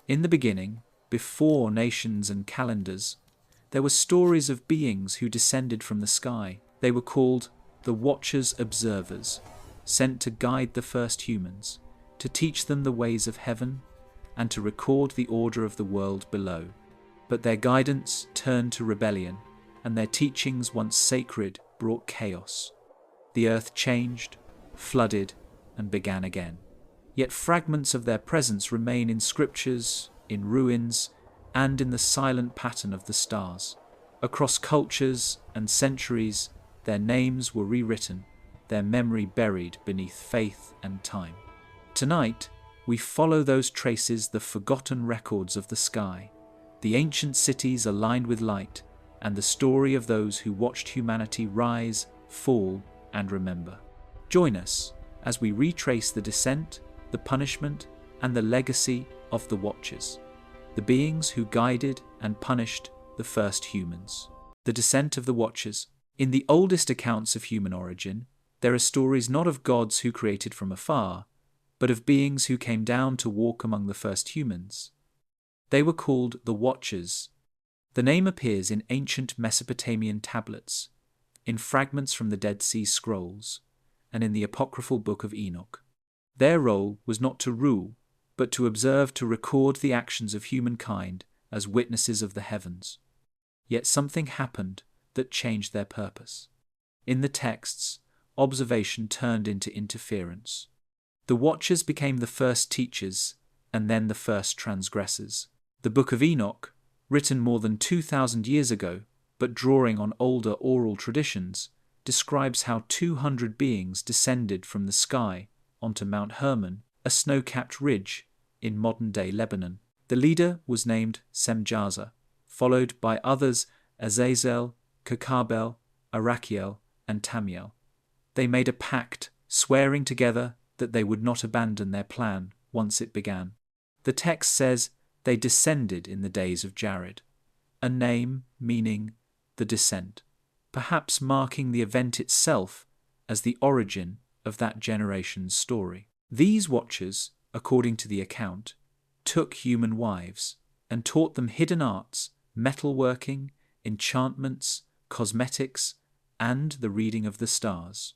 In the beginning, before nations and calendars, there were stories of beings who descended from the sky. They were called the Watchers Observers, sent to guide the first humans, to teach them the ways of heaven, and to record the order of the world below. But their guidance turned to rebellion, and their teachings, once sacred, brought chaos. The earth changed, flooded, and began again. Yet fragments of their presence remain in scriptures, in ruins, and in the silent pattern of the stars. Across cultures and centuries, their names were rewritten, their memory buried beneath faith and time. Tonight, we follow those traces, the forgotten records of the sky, the ancient cities aligned with light, and the story of those who watched humanity rise, fall, and remember. Join us as we retrace the descent, the punishment, and the legacy of the Watchers, the beings who guided and punished the first humans. The descent of the Watchers. In the oldest accounts of human origin, there are stories not of gods who created from afar, but of beings who came down to walk among the first humans. They were called the Watchers. The name appears in ancient Mesopotamian tablets, in fragments from the Dead Sea Scrolls, and in the apocryphal Book of Enoch. Their role was not to rule, but to observe, to record the actions of humankind as witnesses of the heavens. Yet something happened that changed their purpose. In the texts, observation turned into interference. The Watchers became the first teachers and then the first transgressors. The Book of Enoch, written more than 2,000 years ago, but drawing on older oral traditions, describes how 200 beings descended from the sky onto Mount Hermon, a snow-capped ridge in modern-day Lebanon. The leader was named Semjaza, followed by others Azazel, Kakabel, Arachiel, and Tamiel. They made a pact, swearing together that they would not abandon their plan once it began. The text says they descended in the days of Jared, a name meaning the descent, perhaps marking the event itself as the origin of that generation's story. These Watchers, according to the account, took human wives and taught them hidden arts, metalworking, enchantments, cosmetics, and the reading of the stars.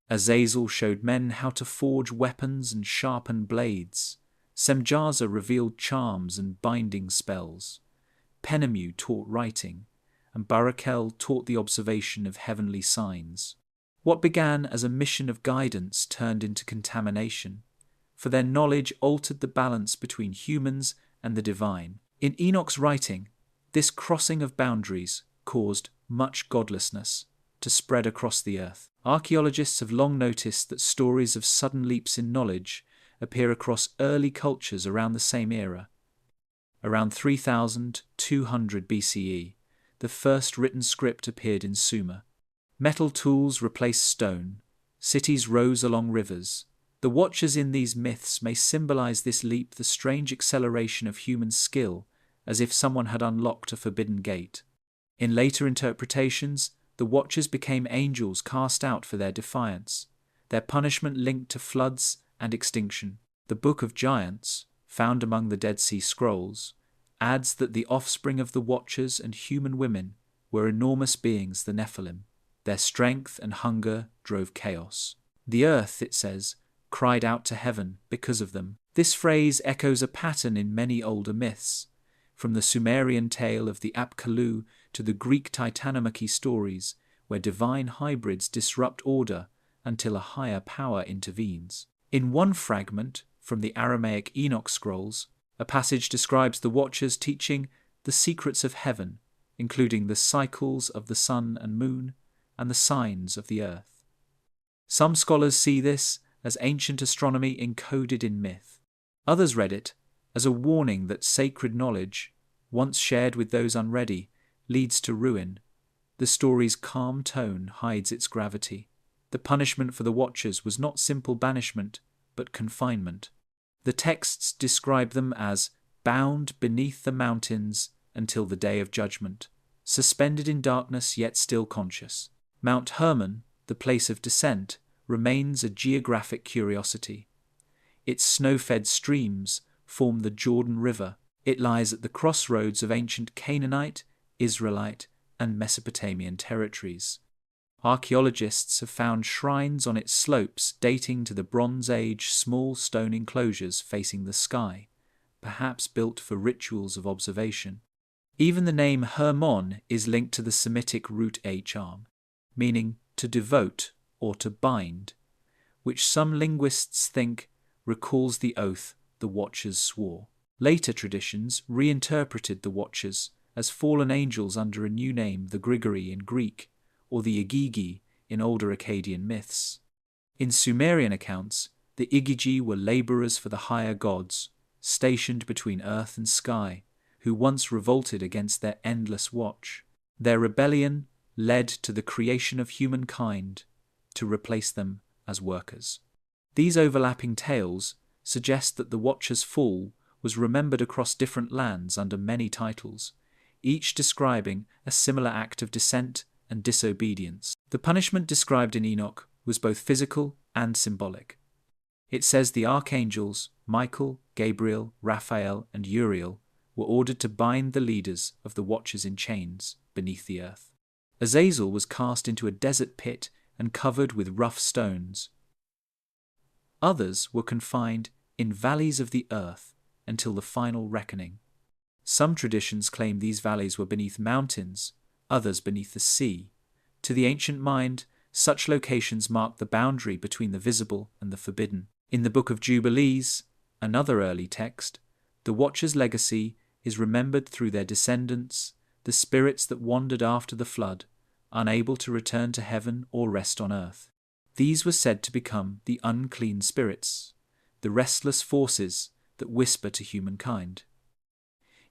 Azazel showed men how to forge weapons and sharpen blades. Semjaza revealed charms and binding spells. Penemu taught writing, and Barakel taught the observation of heavenly signs. What began as a mission of guidance turned into contamination, for their knowledge altered the balance between humans and the divine. In Enoch's writing, this crossing of boundaries caused much godlessness to spread across the earth. Archaeologists have long noticed that stories of sudden leaps in knowledge appear across early cultures around the same era. Around 3200 BCE, the first written script appeared in Sumer. Metal tools replaced stone, cities rose along rivers. The Watchers in these myths may symbolize this leap, the strange acceleration of human skill, as if someone had unlocked a forbidden gate. In later interpretations, the Watchers became angels cast out for their defiance, their punishment linked to floods and extinction. The Book of Giants, found among the Dead Sea Scrolls, adds that the offspring of the Watchers and human women were enormous beings, the Nephilim. Their strength and hunger drove chaos. The earth, it says, cried out to heaven because of them. This phrase echoes a pattern in many older myths, from the Sumerian tale of the Apkallu to the Greek Titanomachy stories, where divine hybrids disrupt order until a higher power intervenes. In one fragment from the Aramaic Enoch scrolls, a passage describes the Watchers teaching the secrets of heaven, including the cycles of the sun and moon and the signs of the earth. Some scholars see this as ancient astronomy encoded in myth. Others read it as a warning that sacred knowledge, once shared with those unready, leads to ruin. The story's calm tone hides its gravity. The punishment for the Watchers was not simple banishment, but confinement. The texts describe them as bound beneath the mountains until the day of judgment, suspended in darkness yet still conscious. Mount Hermon, the place of descent, remains a geographic curiosity. Its snow-fed streams form the Jordan River, It lies at the crossroads of ancient Canaanite, Israelite, and Mesopotamian territories. Archaeologists have found shrines on its slopes dating to the Bronze Age, small stone enclosures facing the sky, perhaps built for rituals of observation. Even the name Hermon is linked to the Semitic root hr, meaning to devote or to bind, which some linguists think recalls the oath the Watchers swore. Later traditions reinterpreted the Watchers as fallen angels under a new name, the Grigori in Greek, or the Igigi in older Akkadian myths. In Sumerian accounts, the Igigi were laborers for the higher gods, stationed between earth and sky, who once revolted against their endless watch. Their rebellion led to the creation of humankind to replace them as workers. These overlapping tales suggest that the Watcher's fall was remembered across different lands under many titles, each describing a similar act of dissent and disobedience. The punishment described in Enoch was both physical and symbolic. It says the archangels Michael, Gabriel, Raphael, and Uriel were ordered to bind the leaders of the Watchers in chains beneath the earth. Azazel was cast into a desert pit and covered with rough stones. Others were confined in valleys of the earth until the final reckoning. Some traditions claim these valleys were beneath mountains, others beneath the sea. To the ancient mind, such locations marked the boundary between the visible and the forbidden. In the Book of Jubilees, another early text, the Watchers' legacy is remembered through their descendants, the spirits that wandered after the flood, unable to return to heaven or rest on earth. These were said to become the unclean spirits, the restless forces that whisper to humankind.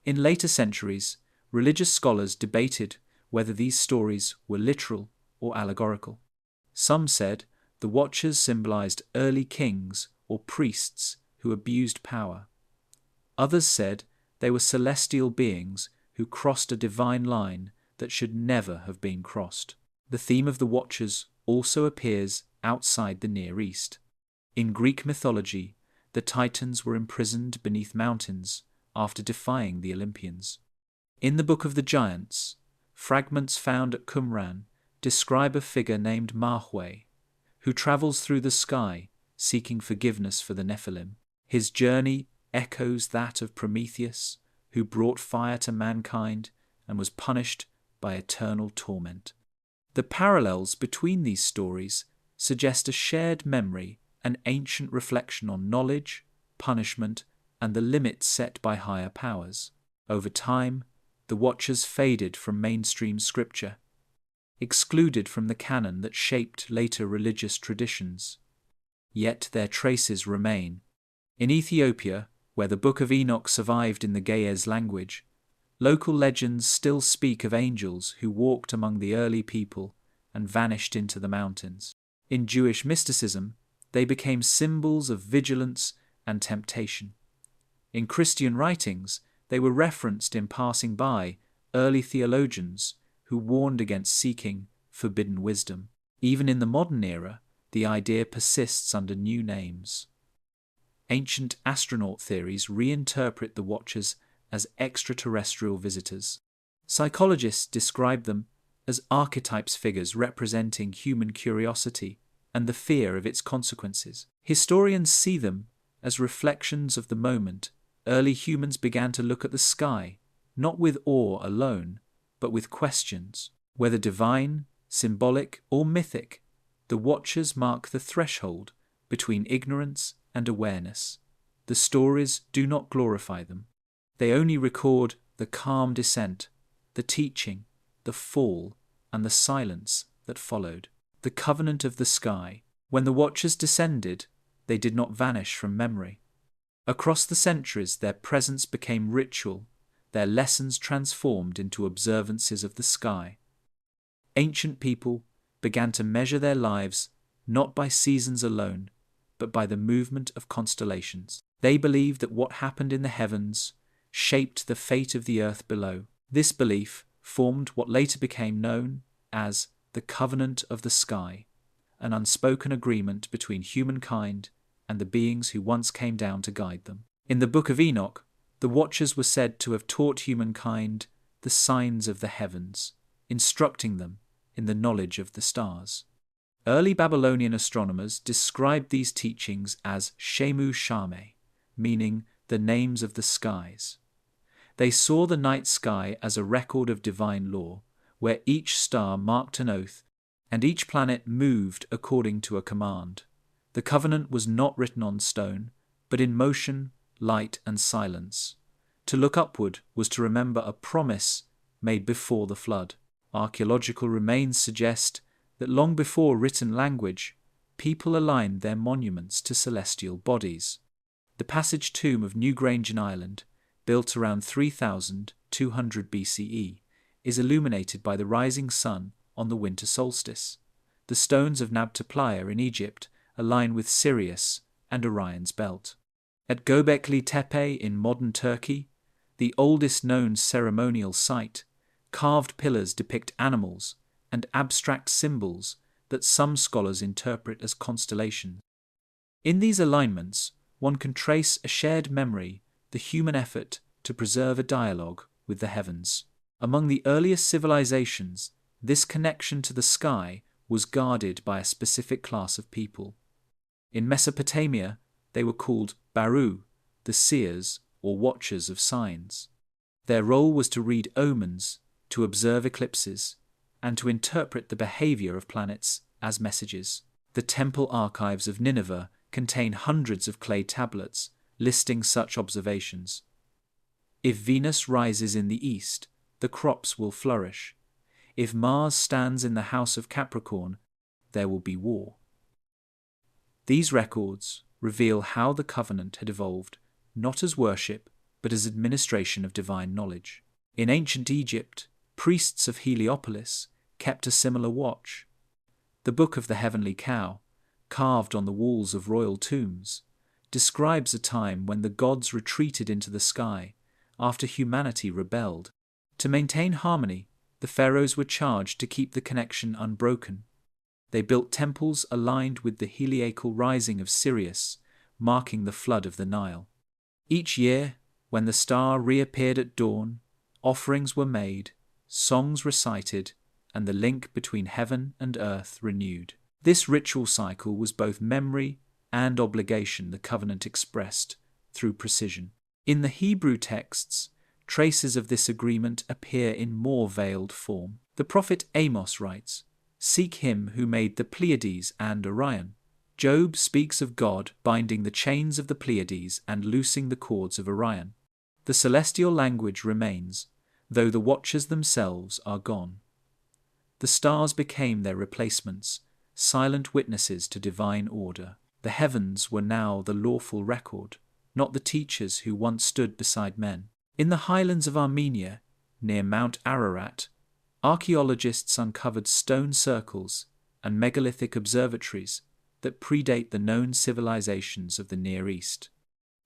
In later centuries, religious scholars debated whether these stories were literal or allegorical. Some said the Watchers symbolized early kings or priests who abused power. Others said they were celestial beings who crossed a divine line that should never have been crossed. The theme of the Watchers also appears outside the Near East. In Greek mythology, the Titans were imprisoned beneath mountains after defying the Olympians. In the Book of the Giants, fragments found at Qumran describe a figure named Mahwe, who travels through the sky seeking forgiveness for the Nephilim. His journey echoes that of Prometheus, who brought fire to mankind and was punished by eternal torment. The parallels between these stories suggest a shared memory, an ancient reflection on knowledge, punishment, and the limits set by higher powers. Over time, the Watchers faded from mainstream scripture, excluded from the canon that shaped later religious traditions. Yet their traces remain. In Ethiopia, where the Book of Enoch survived in the Ge'ez language, local legends still speak of angels who walked among the early people and vanished into the mountains. In Jewish mysticism, they became symbols of vigilance and temptation. In Christian writings, they were referenced in passing by early theologians who warned against seeking forbidden wisdom. Even in the modern era, the idea persists under new names. Ancient astronaut theories reinterpret the Watchers as extraterrestrial visitors. Psychologists describe them as archetypes, figures representing human curiosity and the fear of its consequences. Historians see them as reflections of the moment early humans began to look at the sky, not with awe alone, but with questions. Whether divine, symbolic, or mythic, the Watchers mark the threshold between ignorance and awareness. The stories do not glorify them. They only record the calm descent, the teaching, the fall, and the silence that followed. The covenant of the sky. When the Watchers descended, they did not vanish from memory. Across the centuries, their presence became ritual, their lessons transformed into observances of the sky. Ancient people began to measure their lives not by seasons alone, but by the movement of constellations. They believed that what happened in the heavens shaped the fate of the earth below. This belief formed what later became known as the covenant of the sky, an unspoken agreement between humankind and the beings who once came down to guide them. In the Book of Enoch, The Watchers were said to have taught humankind the signs of the heavens, instructing them in the knowledge of the stars. Early Babylonian astronomers described these teachings as Shemu Shame, meaning the names of the skies. They saw the night sky as a record of divine law, where each star marked an oath and each planet moved according to a command. The covenant was not written on stone, but in motion, light, and silence. To look upward was to remember a promise made before the flood. Archaeological remains suggest that long before written language, people aligned their monuments to celestial bodies. The Passage Tomb of Newgrange in Ireland, built around 3200 BCE, is illuminated by the rising sun on the winter solstice. The stones of Nabta in Egypt align with Sirius and Orion's belt. At Göbekli Tepe in modern Turkey, the oldest known ceremonial site, carved pillars depict animals and abstract symbols that some scholars interpret as constellations. In these alignments, one can trace a shared memory, the human effort to preserve a dialogue with the heavens. Among the earliest civilizations, this connection to the sky was guarded by a specific class of people. In Mesopotamia, they were called Baru, the seers or watchers of signs. Their role was to read omens, to observe eclipses, and to interpret the behavior of planets as messages. The temple archives of Nineveh contain hundreds of clay tablets listing such observations. If Venus rises in the east, the crops will flourish. If Mars stands in the house of Capricorn, there will be war. These records reveal how the covenant had evolved, not as worship, but as administration of divine knowledge. In ancient Egypt, priests of Heliopolis kept a similar watch. The Book of the Heavenly Cow, carved on the walls of royal tombs, describes a time when the gods retreated into the sky after humanity rebelled. To maintain harmony, the pharaohs were charged to keep the connection unbroken. They built temples aligned with the heliacal rising of Sirius, marking the flood of the Nile. Each year, when the star reappeared at dawn, offerings were made, songs recited, and the link between heaven and earth renewed. This ritual cycle was both memory and obligation the covenant expressed through precision. In the Hebrew texts, traces of this agreement appear in more veiled form. The prophet Amos writes, "Seek him who made the Pleiades and Orion." Job speaks of God binding the chains of the Pleiades and loosing the cords of Orion. The celestial language remains, though the watchers themselves are gone. The stars became their replacements, silent witnesses to divine order. The heavens were now the lawful record, not the teachers who once stood beside men. In the highlands of Armenia, near Mount Ararat, archaeologists uncovered stone circles and megalithic observatories that predate the known civilizations of the Near East.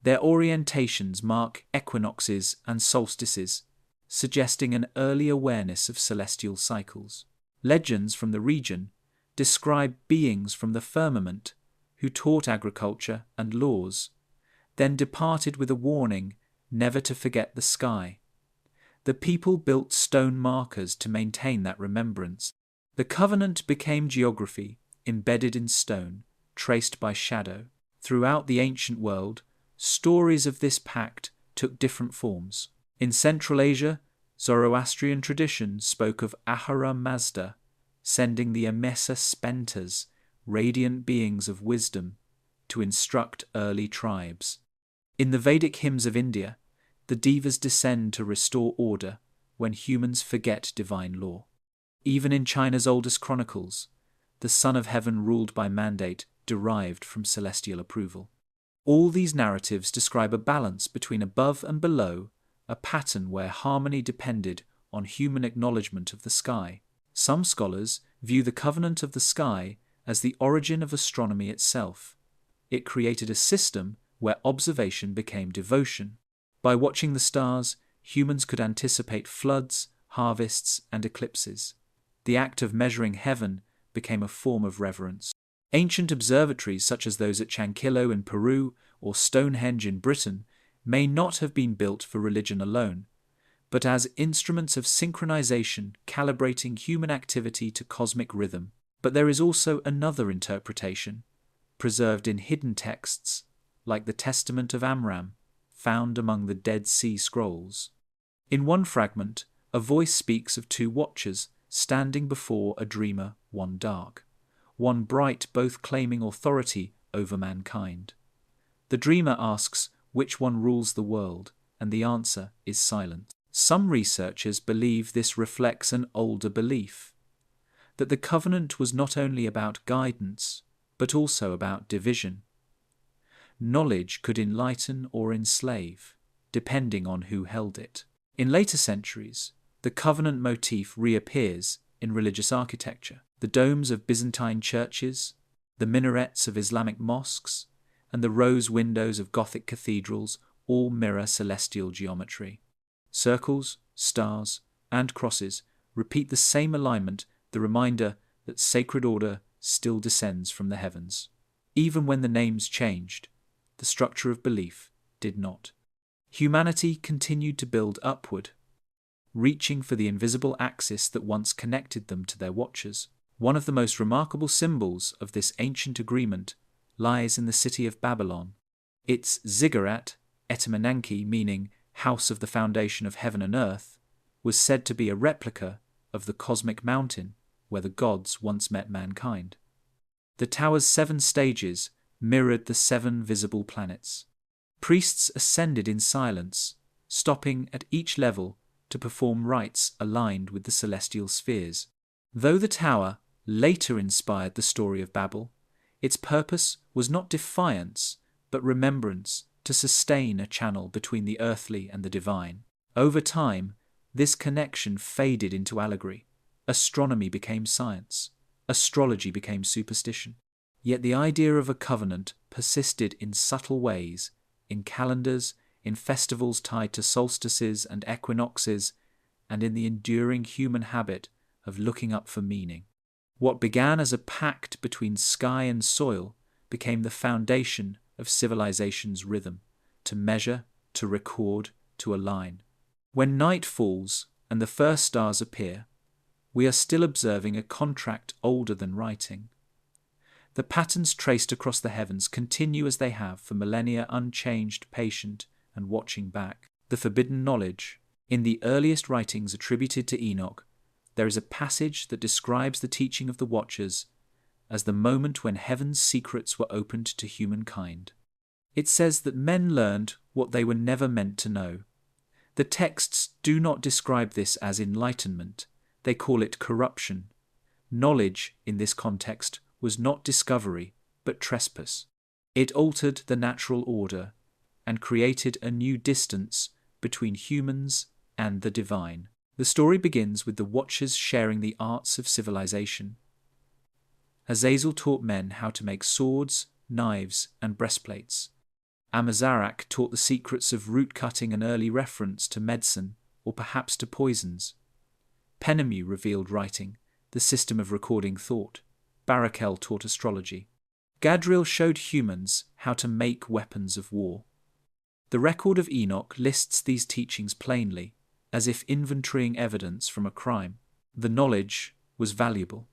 Their orientations mark equinoxes and solstices, suggesting an early awareness of celestial cycles. Legends from the region describe beings from the firmament who taught agriculture and laws, then departed with a warning never to forget the sky. The people built stone markers to maintain that remembrance. The covenant became geography, embedded in stone, traced by shadow. Throughout the ancient world, stories of this pact took different forms. In Central Asia, Zoroastrian tradition spoke of Ahura Mazda, sending the Amesa Spentas, radiant beings of wisdom, to instruct early tribes. In the Vedic hymns of India, the Devas descend to restore order when humans forget divine law. Even in China's oldest chronicles, the Son of Heaven ruled by mandate derived from celestial approval. All these narratives describe a balance between above and below, a pattern where harmony depended on human acknowledgement of the sky. Some scholars view the covenant of the sky as the origin of astronomy itself. It created a system where observation became devotion. By watching the stars, humans could anticipate floods, harvests, and eclipses. The act of measuring heaven became a form of reverence. Ancient observatories such as those at Chanquillo in Peru or Stonehenge in Britain may not have been built for religion alone, but as instruments of synchronization calibrating human activity to cosmic rhythm. But there is also another interpretation, preserved in hidden texts, like the Testament of Amram, found among the Dead Sea Scrolls. In one fragment, a voice speaks of two watchers standing before a dreamer, one dark, one bright, both claiming authority over mankind. The dreamer asks which one rules the world, and the answer is silent. Some researchers believe this reflects an older belief, that the covenant was not only about guidance, but also about division. Knowledge could enlighten or enslave, depending on who held it. In later centuries, the covenant motif reappears in religious architecture. The domes of Byzantine churches, the minarets of Islamic mosques, and the rose windows of Gothic cathedrals all mirror celestial geometry. Circles, stars, and crosses repeat the same alignment, the reminder that sacred order still descends from the heavens. Even when the names changed, the structure of belief did not. Humanity continued to build upward, reaching for the invisible axis that once connected them to their watchers. One of the most remarkable symbols of this ancient agreement lies in the city of Babylon. Its ziggurat, etymologically meaning house of the foundation of heaven and earth, was said to be a replica of the cosmic mountain where the gods once met mankind. The tower's 7 stages mirrored the 7 visible planets. Priests ascended in silence, stopping at each level to perform rites aligned with the celestial spheres. Though the tower later inspired the story of Babel, its purpose was not defiance, but remembrance, to sustain a channel between the earthly and the divine. Over time, this connection faded into allegory. Astronomy became science. Astrology became superstition. Yet the idea of a covenant persisted in subtle ways, in calendars, in festivals tied to solstices and equinoxes, and in the enduring human habit of looking up for meaning. What began as a pact between sky and soil became the foundation of civilization's rhythm, to measure, to record, to align. When night falls and the first stars appear, we are still observing a contract older than writing. The patterns traced across the heavens continue as they have for millennia, unchanged, patient, and watching back. The forbidden knowledge. In the earliest writings attributed to Enoch, there is a passage that describes the teaching of the Watchers as the moment when heaven's secrets were opened to humankind. It says that men learned what they were never meant to know. The texts do not describe this as enlightenment. They call it corruption. Knowledge, in this context, was not discovery, but trespass. It altered the natural order and created a new distance between humans and the divine. The story begins with the Watchers sharing the arts of civilization. Azazel taught men how to make swords, knives, and breastplates. Amazarach taught the secrets of root cutting, an early reference to medicine, or perhaps to poisons. Penemu revealed writing, the system of recording thought. Barakel taught astrology. Gadriel showed humans how to make weapons of war. The record of Enoch lists these teachings plainly, as if inventorying evidence from a crime. The knowledge was valuable.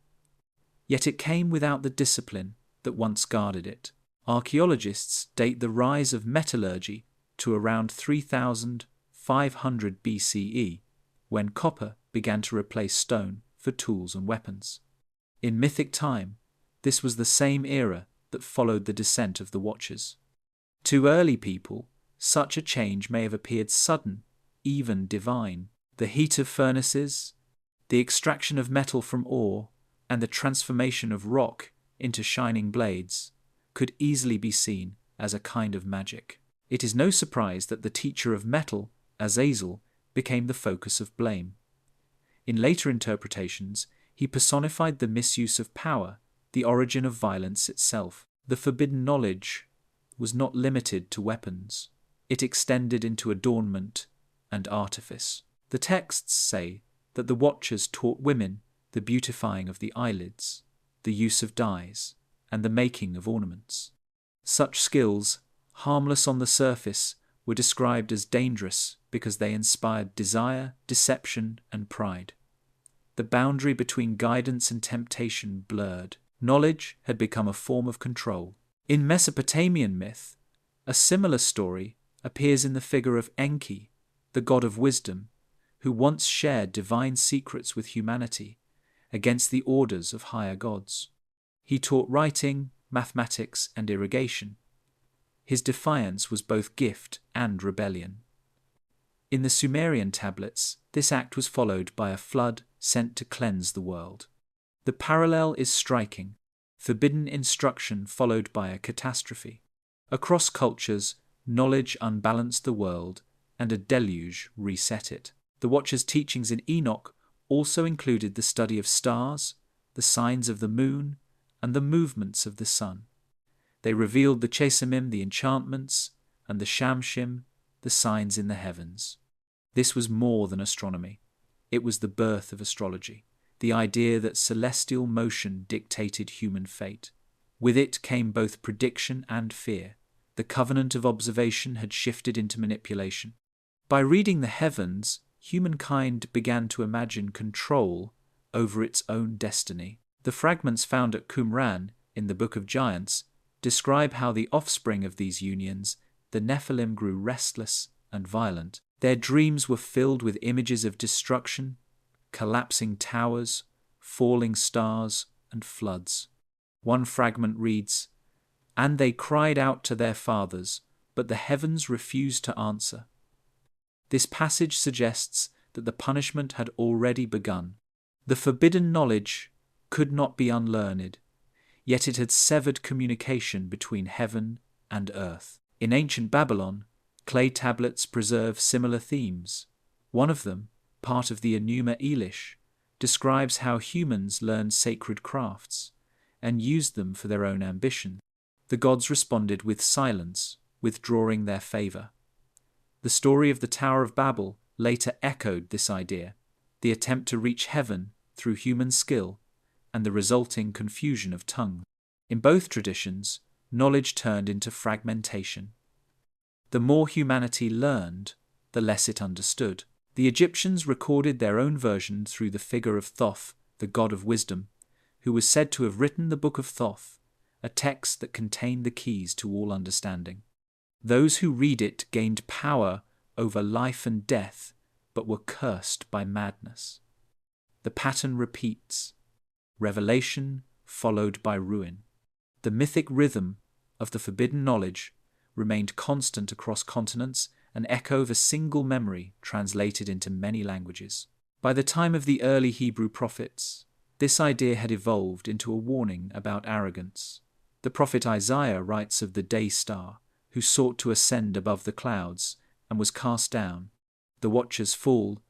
Yet it came without the discipline that once guarded it. Archaeologists date the rise of metallurgy to around 3500 BCE, when copper began to replace stone for tools and weapons. In mythic time, this was the same era that followed the descent of the Watchers. To early people, such a change may have appeared sudden, even divine. The heat of furnaces, the extraction of metal from ore, and the transformation of rock into shining blades could easily be seen as a kind of magic. It is no surprise that the teacher of metal, Azazel, became the focus of blame. In later interpretations, he personified the misuse of power, the origin of violence itself. The forbidden knowledge was not limited to weapons. It extended into adornment and artifice. The texts say that the Watchers taught women the beautifying of the eyelids, the use of dyes, and the making of ornaments. Such skills, harmless on the surface, were described as dangerous because they inspired desire, deception, and pride. The boundary between guidance and temptation blurred. Knowledge had become a form of control. In Mesopotamian myth, a similar story appears in the figure of Enki, the god of wisdom, who once shared divine secrets with humanity against the orders of higher gods. He taught writing, mathematics, and irrigation. His defiance was both gift and rebellion. In the Sumerian tablets, this act was followed by a flood sent to cleanse the world. The parallel is striking: forbidden instruction followed by a catastrophe. Across cultures, knowledge unbalanced the world, and a deluge reset it. The Watcher's teachings in Enoch also included the study of stars, the signs of the moon, and the movements of the sun. They revealed the Chesamim, the enchantments, and the Shamshim, the signs in the heavens. This was more than astronomy. It was the birth of astrology, the idea that celestial motion dictated human fate. With it came both prediction and fear. The covenant of observation had shifted into manipulation. By reading the heavens, humankind began to imagine control over its own destiny. The fragments found at Qumran in the Book of Giants describe how the offspring of these unions, the Nephilim, grew restless and violent. Their dreams were filled with images of destruction, collapsing towers, falling stars, and floods. One fragment reads, "And they cried out to their fathers, but the heavens refused to answer." This passage suggests that the punishment had already begun. The forbidden knowledge could not be unlearned, yet it had severed communication between heaven and earth. In ancient Babylon, clay tablets preserve similar themes. One of them, part of the Enuma Elish, describes how humans learned sacred crafts and used them for their own ambition. The gods responded with silence, withdrawing their favor. The story of the Tower of Babel later echoed this idea, the attempt to reach heaven through human skill and the resulting confusion of tongues. In both traditions, knowledge turned into fragmentation. The more humanity learned, the less it understood. The Egyptians recorded their own version through the figure of Thoth, the god of wisdom, who was said to have written the Book of Thoth, a text that contained the keys to all understanding. Those who read it gained power over life and death, but were cursed by madness. The pattern repeats: revelation followed by ruin. The mythic rhythm of the forbidden knowledge remained constant across continents, an echo of a single memory translated into many languages. By the time of the early Hebrew prophets, this idea had evolved into a warning about arrogance. The prophet Isaiah writes of the day star, who sought to ascend above the clouds and was cast down, the Watcher's fall,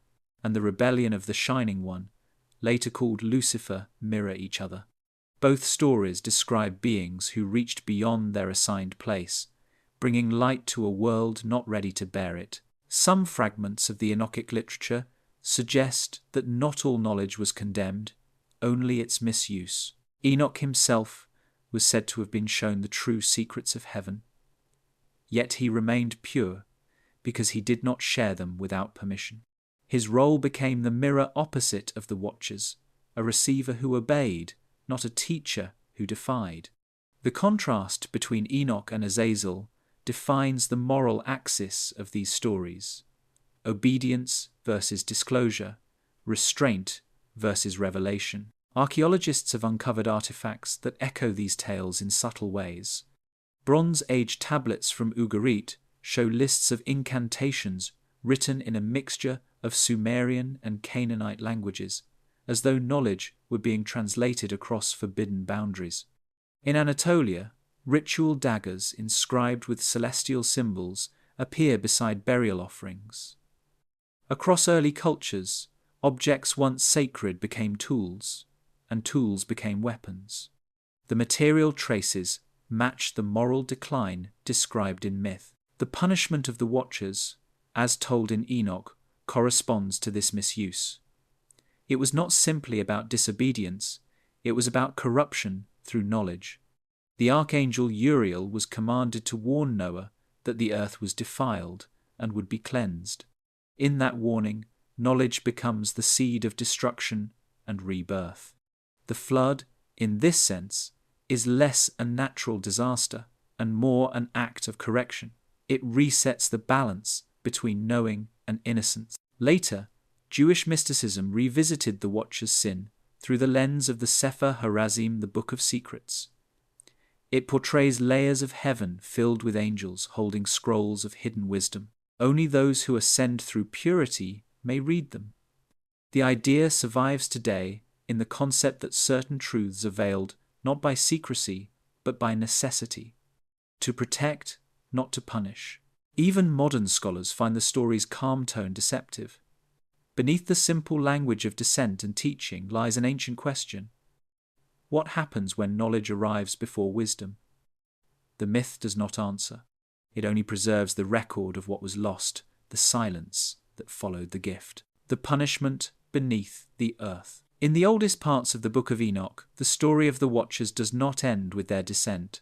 and the rebellion of the Shining One, later called Lucifer, mirror each other. Both stories describe beings who reached beyond their assigned place, bringing light to a world not ready to bear it. Some fragments of the Enochic literature suggest that not all knowledge was condemned, only its misuse. Enoch himself was said to have been shown the true secrets of heaven. Yet he remained pure because he did not share them without permission. His role became the mirror opposite of the Watchers, a receiver who obeyed, not a teacher who defied. The contrast between Enoch and Azazel defines the moral axis of these stories: obedience versus disclosure, restraint versus revelation. Archaeologists have uncovered artifacts that echo these tales in subtle ways. Bronze Age tablets from Ugarit show lists of incantations written in a mixture of Sumerian and Canaanite languages, as though knowledge were being translated across forbidden boundaries. In Anatolia, ritual daggers inscribed with celestial symbols appear beside burial offerings. Across early cultures, objects once sacred became tools, and tools became weapons. The material traces match the moral decline described in myth. The punishment of the Watchers, as told in Enoch, corresponds to this misuse. It was not simply about disobedience, it was about corruption through knowledge. The archangel Uriel was commanded to warn Noah that the earth was defiled and would be cleansed. In that warning, knowledge becomes the seed of destruction and rebirth. The flood, in this sense, is less a natural disaster and more an act of correction. It resets the balance between knowing and innocence. Later, Jewish mysticism revisited the Watcher's sin through the lens of the Sefer Harazim, the Book of Secrets. It portrays layers of heaven filled with angels holding scrolls of hidden wisdom. Only those who ascend through purity may read them. The idea survives today in the concept that certain truths are veiled not by secrecy, but by necessity, to protect, not to punish. Even modern scholars find the story's calm tone deceptive. Beneath the simple language of dissent and teaching lies an ancient question. What happens when knowledge arrives before wisdom? The myth does not answer. It only preserves the record of what was lost, the silence that followed the gift. The punishment beneath the earth. In the oldest parts of the Book of Enoch, the story of the Watchers does not end with their descent.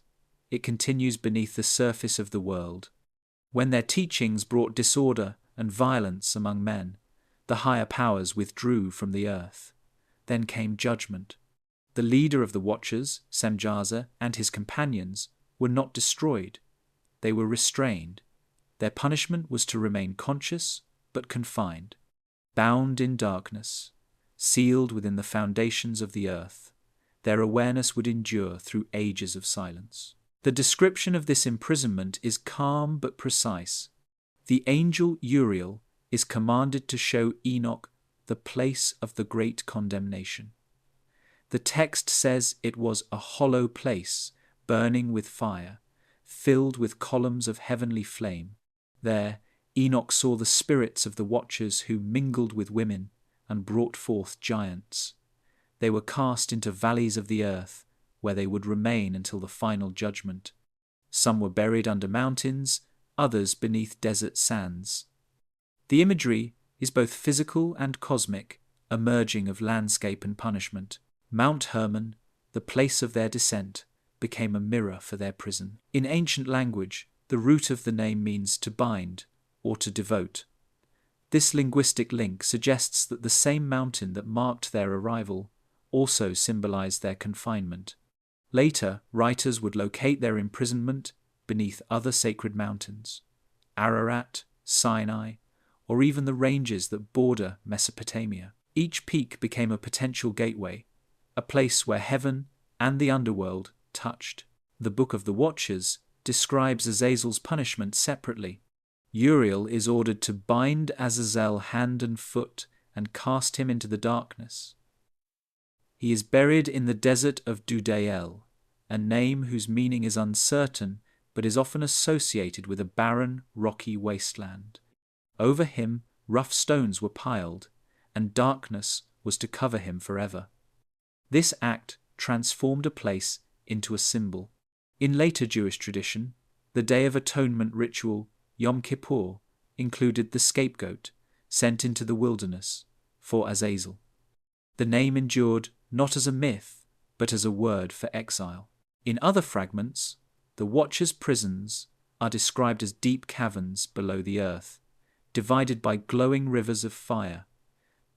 It continues beneath the surface of the world. When their teachings brought disorder and violence among men, the higher powers withdrew from the earth. Then came judgment. The leader of the Watchers, Semjaza, and his companions were not destroyed. They were restrained. Their punishment was to remain conscious but confined, bound in darkness, sealed within the foundations of the earth. Their awareness would endure through ages of silence. The description of this imprisonment is calm but precise. The angel Uriel is commanded to show Enoch the place of the great condemnation. The text says it was a hollow place, burning with fire, filled with columns of heavenly flame. There, Enoch saw the spirits of the Watchers who mingled with women and brought forth giants. They were cast into valleys of the earth, where they would remain until the final judgment. Some were buried under mountains, others beneath desert sands. The imagery is both physical and cosmic, a merging of landscape and punishment. Mount Hermon, the place of their descent, became a mirror for their prison. In ancient language, the root of the name means to bind or to devote. This linguistic link suggests that the same mountain that marked their arrival also symbolized their confinement. Later, writers would locate their imprisonment beneath other sacred mountains, Ararat, Sinai, or even the ranges that border Mesopotamia. Each peak became a potential gateway, a place where heaven and the underworld touched. The Book of the Watchers describes Azazel's punishment separately. Uriel is ordered to bind Azazel hand and foot and cast him into the darkness. He is buried in the desert of Dudael, a name whose meaning is uncertain but is often associated with a barren, rocky wasteland. Over him, rough stones were piled, and darkness was to cover him forever. This act transformed a place into a symbol. In later Jewish tradition, the Day of Atonement ritual, Yom Kippur, included the scapegoat sent into the wilderness for Azazel. The name endured not as a myth, but as a word for exile. In other fragments, the Watchers' prisons are described as deep caverns below the earth, divided by glowing rivers of fire.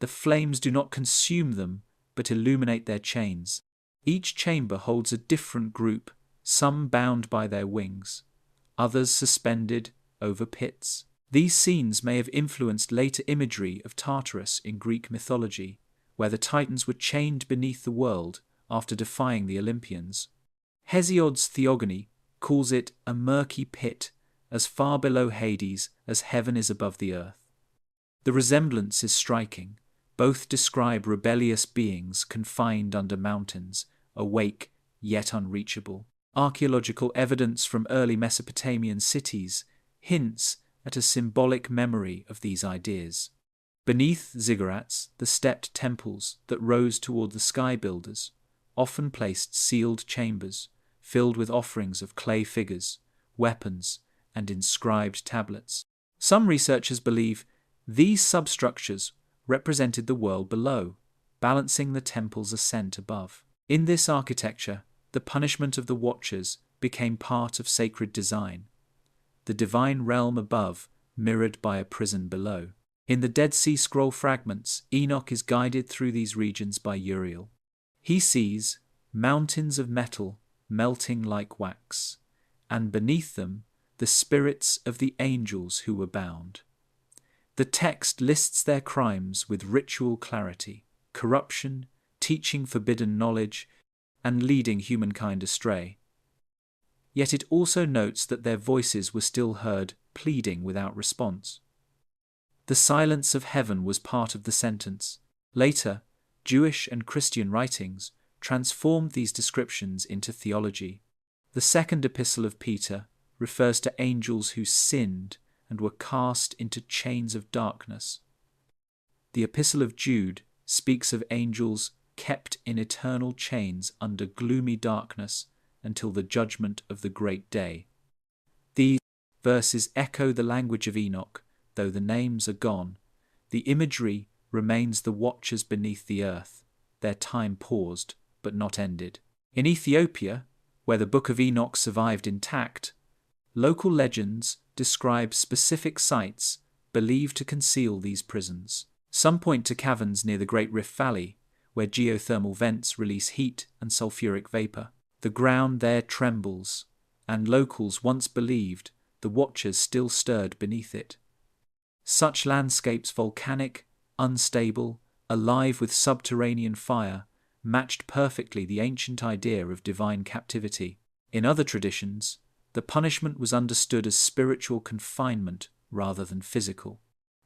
The flames do not consume them, but illuminate their chains. Each chamber holds a different group, some bound by their wings, others suspended over pits. These scenes may have influenced later imagery of Tartarus in Greek mythology, where the Titans were chained beneath the world after defying the Olympians. Hesiod's Theogony calls it a murky pit, as far below Hades as heaven is above the earth. The resemblance is striking. Both describe rebellious beings confined under mountains, awake yet unreachable. Archaeological evidence from early Mesopotamian cities hints at a symbolic memory of these ideas. Beneath ziggurats, the stepped temples that rose toward the sky builders often placed sealed chambers filled with offerings of clay figures, weapons, and inscribed tablets. Some researchers believe these substructures represented the world below, balancing the temple's ascent above. In this architecture, the punishment of the Watchers became part of sacred design. the divine realm above mirrored by a prison below. In the Dead Sea Scroll fragments, Enoch is guided through these regions by Uriel. He sees mountains of metal melting like wax, and beneath them the spirits of the angels who were bound. The text lists their crimes with ritual clarity: corruption, teaching forbidden knowledge, and leading humankind astray. Yet it also notes that their voices were still heard, pleading without response. The silence of heaven was part of the sentence. Later, Jewish and Christian writings transformed these descriptions into theology. The second epistle of Peter refers to angels who sinned and were cast into chains of darkness. The epistle of Jude speaks of angels kept in eternal chains under gloomy darkness until the judgment of the great day. These verses echo the language of Enoch. Though the names are gone, the imagery remains: the watchers beneath the earth, their time paused but not ended. In Ethiopia, where the Book of Enoch survived intact, local legends describe specific sites believed to conceal these prisons. Some point to caverns near the Great Rift Valley, where geothermal vents release heat and sulfuric vapor. The ground there trembles, and locals once believed the watchers still stirred beneath it. Such landscapes, volcanic, unstable, alive with subterranean fire, matched perfectly the ancient idea of divine captivity. In other traditions, the punishment was understood as spiritual confinement rather than physical.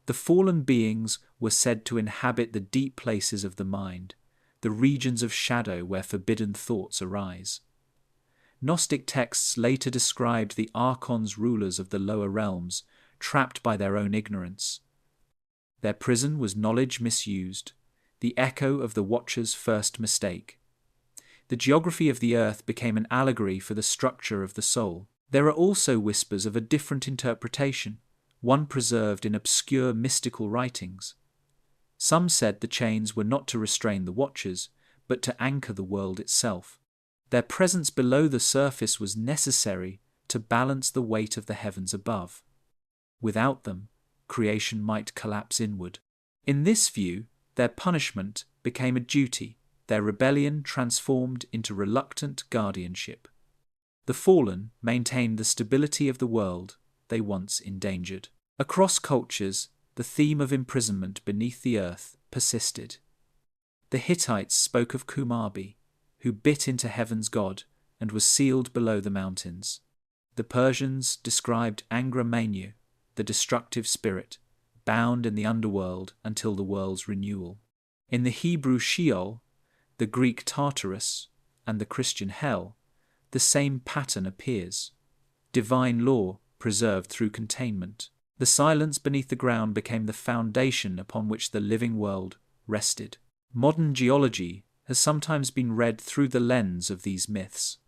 The fallen beings were said to inhabit the deep places of the mind, the regions of shadow where forbidden thoughts arise. Gnostic texts later described the archons, rulers of the lower realms, trapped by their own ignorance. Their prison was knowledge misused, the echo of the Watcher's first mistake. The geography of the earth became an allegory for the structure of the soul. There are also whispers of a different interpretation, one preserved in obscure mystical writings. Some said the chains were not to restrain the Watchers, but to anchor the world itself. Their presence below the surface was necessary to balance the weight of the heavens above. Without them, creation might collapse inward. In this view, their punishment became a duty, their rebellion transformed into reluctant guardianship. The fallen maintained the stability of the world they once endangered. Across cultures, the theme of imprisonment beneath the earth persisted. The Hittites spoke of Kumarbi, who bit into heaven's god and was sealed below the mountains. The Persians described Angra Mainyu, the destructive spirit, bound in the underworld until the world's renewal. In the Hebrew Sheol, the Greek Tartarus, and the Christian Hell, the same pattern appears: divine law preserved through containment. The silence beneath the ground became the foundation upon which the living world rested. Modern geology has sometimes been read through the lens of these myths.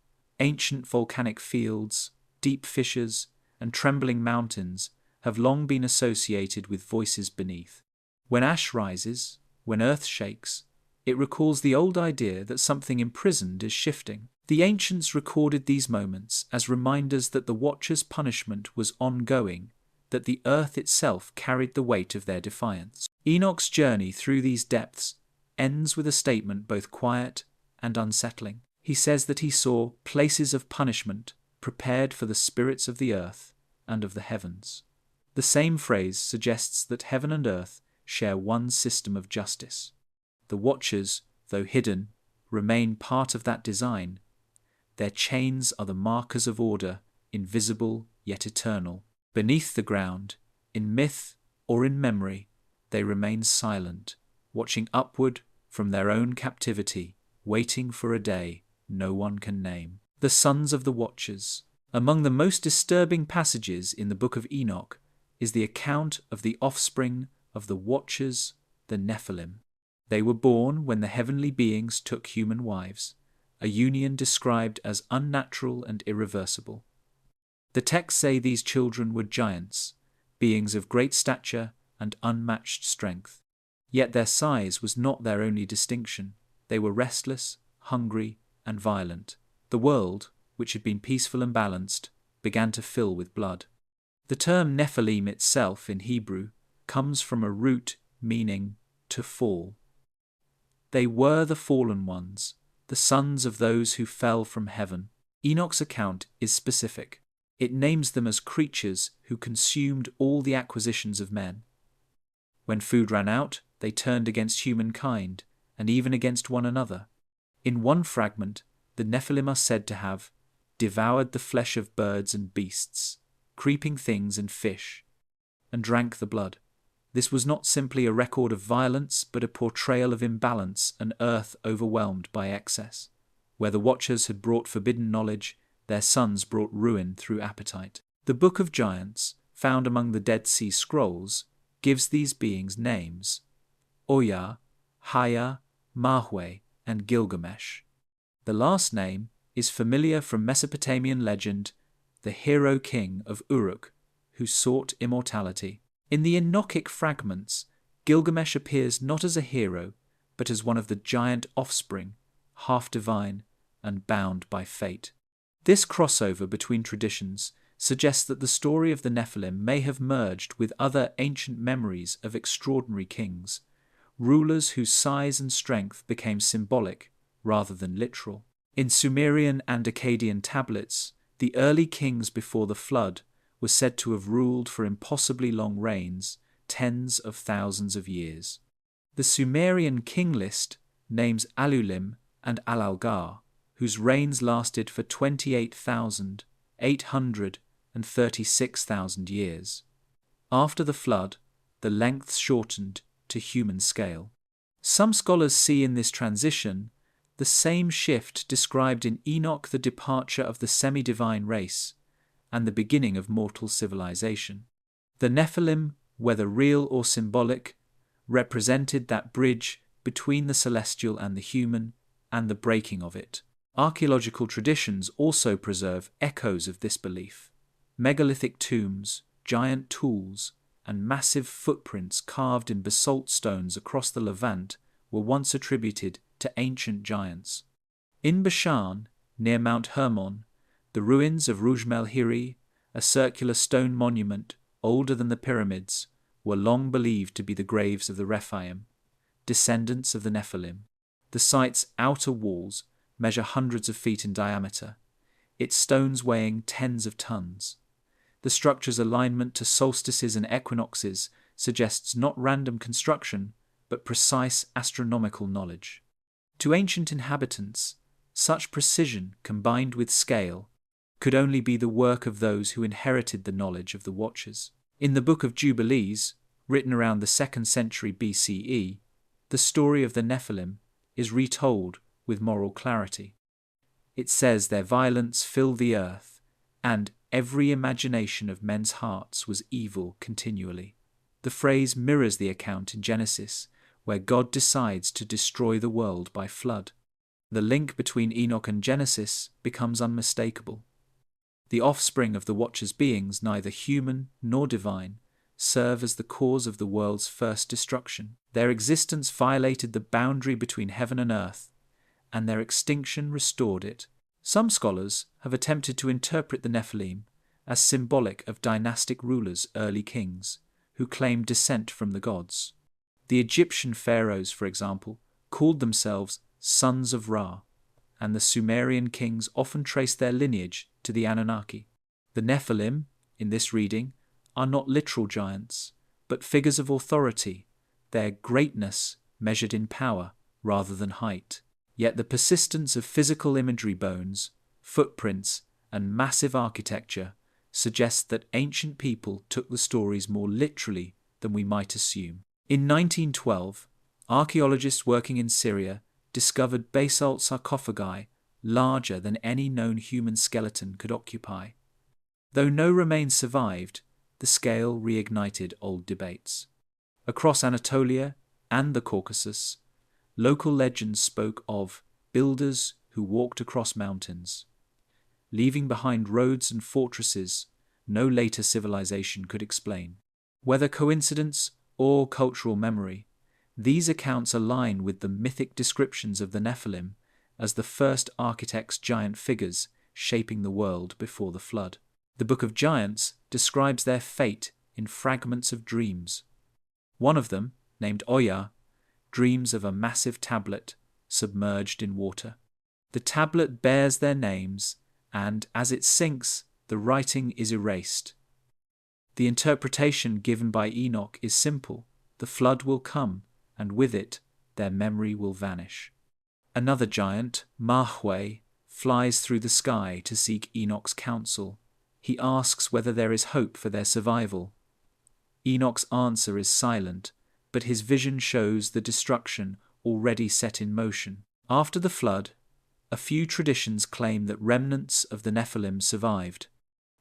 Ancient volcanic fields, deep fissures, and trembling mountains have long been associated with voices beneath. When ash rises, when earth shakes, it recalls the old idea that something imprisoned is shifting. The ancients recorded these moments as reminders that the Watcher's punishment was ongoing, that the earth itself carried the weight of their defiance. Enoch's journey through these depths ends with a statement both quiet and unsettling. He says that he saw places of punishment prepared for the spirits of the earth and of the heavens. The same phrase suggests that heaven and earth share one system of justice. The Watchers, though hidden, remain part of that design. Their chains are the markers of order, invisible yet eternal. Beneath the ground, in myth or in memory, they remain silent, watching upward from their own captivity, waiting for a day no one can name. The sons of the Watchers. Among the most disturbing passages in the Book of Enoch is the account of the offspring of the Watchers, the Nephilim. They were born when the heavenly beings took human wives, a union described as unnatural and irreversible. The texts say these children were giants, beings of great stature and unmatched strength. Yet their size was not their only distinction. They were restless, hungry, and violent. The world, which had been peaceful and balanced, began to fill with blood. The term Nephilim itself in Hebrew comes from a root meaning to fall. They were the fallen ones, the sons of those who fell from heaven. Enoch's account is specific. It names them as creatures who consumed all the acquisitions of men. When food ran out, they turned against humankind and even against one another. In one fragment, the Nephilim are said to have devoured the flesh of birds and beasts, creeping things and fish, and drank the blood. This was not simply a record of violence, but a portrayal of imbalance and earth overwhelmed by excess. Where the Watchers had brought forbidden knowledge, their sons brought ruin through appetite. The Book of Giants, found among the Dead Sea Scrolls, gives these beings names: Oya, Haya, Mahwe, and Gilgamesh. The last name is familiar from Mesopotamian legend, the hero king of Uruk, who sought immortality. In the Enochic fragments, Gilgamesh appears not as a hero, but as one of the giant offspring, half divine and bound by fate. This crossover between traditions suggests that the story of the Nephilim may have merged with other ancient memories of extraordinary kings, rulers whose size and strength became symbolic rather than literal. In Sumerian and Akkadian tablets, the early kings before the flood were said to have ruled for impossibly long reigns, tens of thousands of years. The Sumerian king list names Alulim and Alalgar, whose reigns lasted for 28,836,000 years. After the flood, the lengths shortened to human scale. Some scholars see in this transition the same shift described in Enoch, the departure of the semi-divine race and the beginning of mortal civilization. The Nephilim, whether real or symbolic, represented that bridge between the celestial and the human, and the breaking of it. Archaeological traditions also preserve echoes of this belief. Megalithic tombs, giant tools, and massive footprints carved in basalt stones across the Levant were once attributed to ancient giants. In Bashan, near Mount Hermon, the ruins of Rujmel Hiri, a circular stone monument older than the pyramids, were long believed to be the graves of the Rephaim, descendants of the Nephilim. The site's outer walls measure hundreds of feet in diameter, its stones weighing tens of tons. The structure's alignment to solstices and equinoxes suggests not random construction, but precise astronomical knowledge. To ancient inhabitants, such precision combined with scale could only be the work of those who inherited the knowledge of the Watchers. In the Book of Jubilees, written around the 2nd century BCE, the story of the Nephilim is retold with moral clarity. It says their violence filled the earth, and every imagination of men's hearts was evil continually. The phrase mirrors the account in Genesis, where God decides to destroy the world by flood. The link between Enoch and Genesis becomes unmistakable. The offspring of the Watcher's beings, neither human nor divine, serve as the cause of the world's first destruction. Their existence violated the boundary between heaven and earth, and their extinction restored it. Some scholars have attempted to interpret the Nephilim as symbolic of dynastic rulers, early kings, who claimed descent from the gods. The Egyptian pharaohs, for example, called themselves sons of Ra, and the Sumerian kings often traced their lineage to the Anunnaki. The Nephilim, in this reading, are not literal giants, but figures of authority, their greatness measured in power rather than height. Yet the persistence of physical imagery, bones, footprints, and massive architecture suggests that ancient people took the stories more literally than we might assume. In 1912, archaeologists working in Syria discovered basalt sarcophagi larger than any known human skeleton could occupy. Though no remains survived, the scale reignited old debates. Across Anatolia and the Caucasus, local legends spoke of builders who walked across mountains, leaving behind roads and fortresses no later civilization could explain. Whether coincidence or cultural memory, these accounts align with the mythic descriptions of the Nephilim as the first architects' giant figures shaping the world before the flood. The Book of Giants describes their fate in fragments of dreams. One of them, named Oya, dreams of a massive tablet submerged in water. The tablet bears their names, and as it sinks, the writing is erased. The interpretation given by Enoch is simple: the flood will come, and with it, their memory will vanish. Another giant, Mahwe, flies through the sky to seek Enoch's counsel. He asks whether there is hope for their survival. Enoch's answer is silent, but his vision shows the destruction already set in motion. After the flood, a few traditions claim that remnants of the Nephilim survived.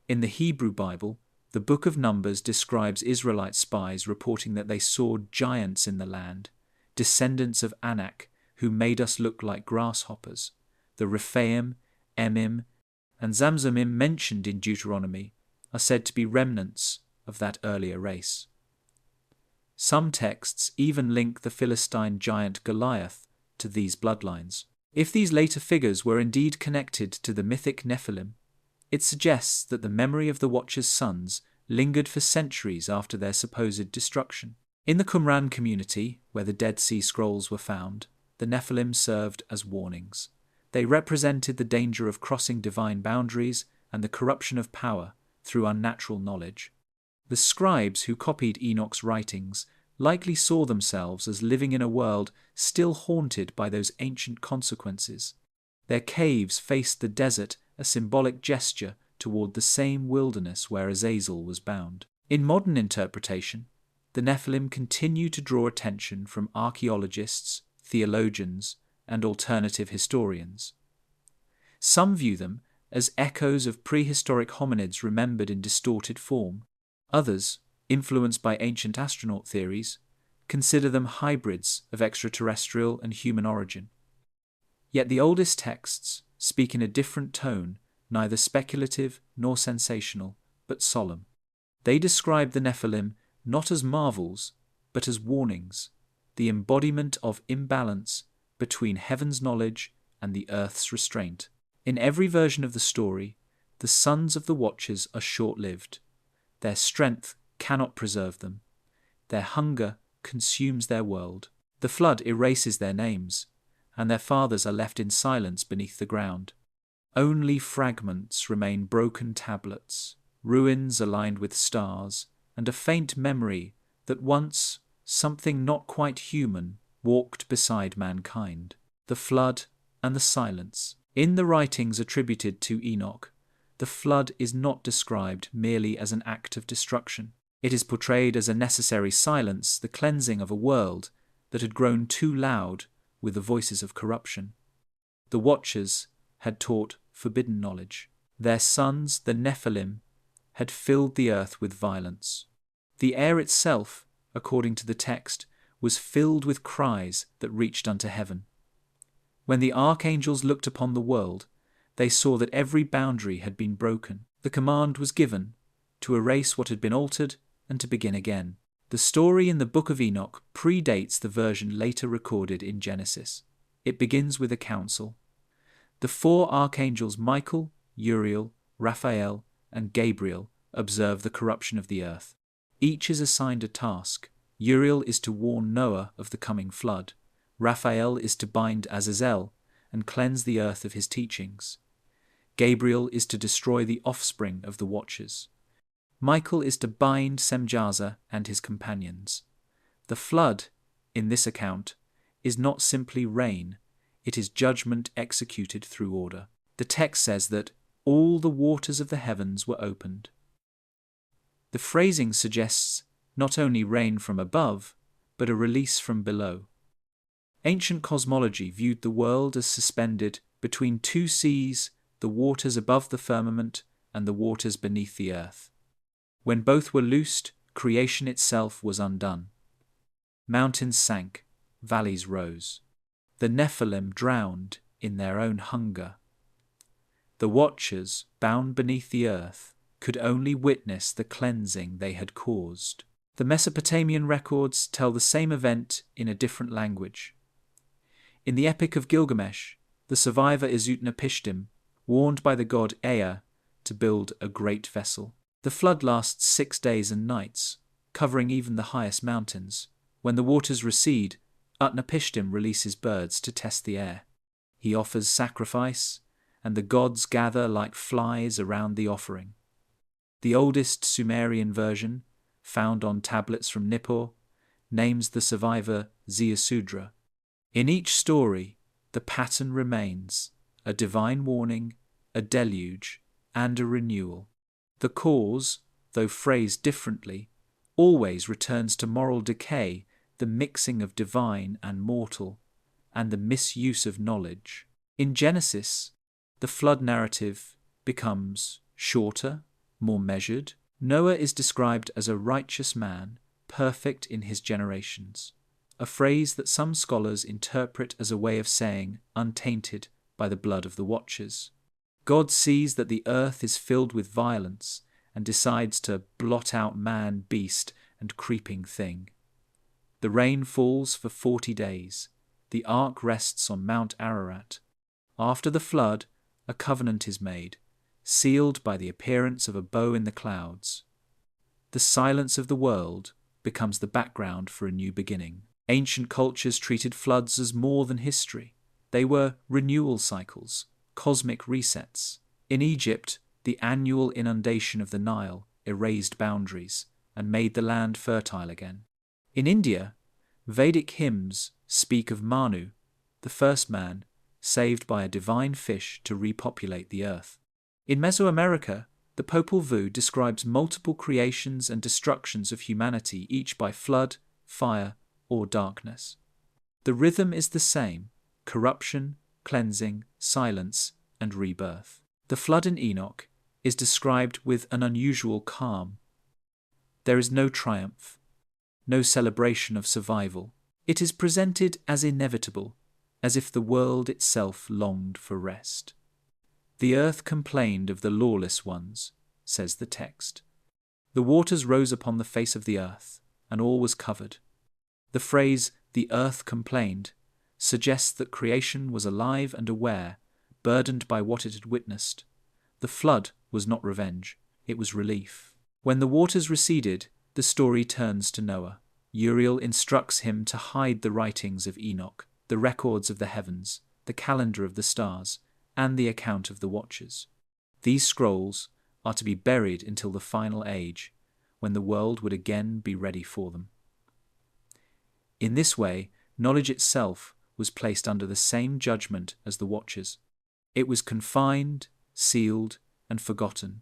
In the Hebrew Bible, the Book of Numbers describes Israelite spies reporting that they saw giants in the land, descendants of Anak, who made us look like grasshoppers. The Rephaim, Emim, and Zamzumim mentioned in Deuteronomy are said to be remnants of that earlier race. Some texts even link the Philistine giant Goliath to these bloodlines. If these later figures were indeed connected to the mythic Nephilim, it suggests that the memory of the Watcher's sons lingered for centuries after their supposed destruction. In the Qumran community, where the Dead Sea Scrolls were found, the Nephilim served as warnings. They represented the danger of crossing divine boundaries and the corruption of power through unnatural knowledge. The scribes who copied Enoch's writings likely saw themselves as living in a world still haunted by those ancient consequences. Their caves faced the desert, a symbolic gesture toward the same wilderness where Azazel was bound. In modern interpretation, the Nephilim continue to draw attention from archaeologists, theologians, and alternative historians. Some view them as echoes of prehistoric hominids remembered in distorted form. Others, influenced by ancient astronaut theories, consider them hybrids of extraterrestrial and human origin. Yet the oldest texts speak in a different tone, neither speculative nor sensational, but solemn. They describe the Nephilim not as marvels, but as warnings, the embodiment of imbalance between heaven's knowledge and the earth's restraint. In every version of the story, the sons of the Watchers are short-lived. Their strength cannot preserve them. Their hunger consumes their world. The flood erases their names, and their fathers are left in silence beneath the ground. Only fragments remain: broken tablets, ruins aligned with stars, and a faint memory that once something not quite human walked beside mankind. The flood and the silence. In the writings attributed to Enoch, the flood is not described merely as an act of destruction. It is portrayed as a necessary silence, the cleansing of a world that had grown too loud with the voices of corruption. The Watchers had taught forbidden knowledge. Their sons, the Nephilim, had filled the earth with violence. The air itself, according to the text, was filled with cries that reached unto heaven. When the archangels looked upon the world, they saw that every boundary had been broken. The command was given to erase what had been altered and to begin again. The story in the Book of Enoch predates the version later recorded in Genesis. It begins with a council. The four archangels Michael, Uriel, Raphael, and Gabriel observe the corruption of the earth. Each is assigned a task. Uriel is to warn Noah of the coming flood. Raphael is to bind Azazel and cleanse the earth of his teachings. Gabriel is to destroy the offspring of the Watchers. Michael is to bind Semjaza and his companions. The flood, in this account, is not simply rain, it is judgment executed through order. The text says that all the waters of the heavens were opened. The phrasing suggests not only rain from above, but a release from below. Ancient cosmology viewed the world as suspended between two seas, the waters above the firmament and the waters beneath the earth. When both were loosed, creation itself was undone. Mountains sank, valleys rose. The Nephilim drowned in their own hunger. The Watchers, bound beneath the earth, could only witness the cleansing they had caused. The Mesopotamian records tell the same event in a different language. In the Epic of Gilgamesh, the survivor is Utnapishtim, warned by the god Ea to build a great vessel. The flood lasts 6 days and nights, covering even the highest mountains. When the waters recede, Utnapishtim releases birds to test the air. He offers sacrifice, and the gods gather like flies around the offering. The oldest Sumerian version, found on tablets from Nippur, names the survivor Ziusudra. In each story, the pattern remains: a divine warning, a deluge, and a renewal. The cause, though phrased differently, always returns to moral decay, the mixing of divine and mortal, and the misuse of knowledge. In Genesis, the flood narrative becomes shorter, more measured. Noah is described as a righteous man, perfect in his generations, a phrase that some scholars interpret as a way of saying untainted by the blood of the watchers. God sees that the earth is filled with violence and decides to blot out man, beast, and creeping thing. The rain falls for 40 days. The ark rests on Mount Ararat. After the flood, a covenant is made, sealed by the appearance of a bow in the clouds. The silence of the world becomes the background for a new beginning. Ancient cultures treated floods as more than history. They were renewal cycles, cosmic resets. In Egypt, the annual inundation of the Nile erased boundaries and made the land fertile again. In India, Vedic hymns speak of Manu, the first man, saved by a divine fish to repopulate the earth. In Mesoamerica, the Popol Vuh describes multiple creations and destructions of humanity, each by flood, fire, or darkness. The rhythm is the same: corruption, cleansing, silence, and rebirth. The flood in Enoch is described with an unusual calm. There is no triumph, no celebration of survival. It is presented as inevitable, as if the world itself longed for rest. The earth complained of the lawless ones, says the text. The waters rose upon the face of the earth, and all was covered. The phrase, "the earth complained," suggests that creation was alive and aware, burdened by what it had witnessed. The flood was not revenge, it was relief. When the waters receded, the story turns to Noah. Uriel instructs him to hide the writings of Enoch, the records of the heavens, the calendar of the stars, and the account of the watchers. These scrolls are to be buried until the final age, when the world would again be ready for them. In this way, knowledge itself was placed under the same judgment as the watchers. It was confined, sealed, and forgotten.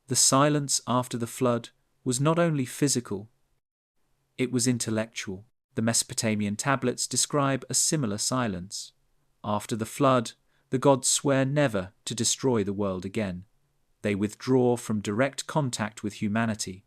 The silence after the flood was not only physical, it was intellectual. The Mesopotamian tablets describe a similar silence. After the flood, the gods swear never to destroy the world again. They withdraw from direct contact with humanity.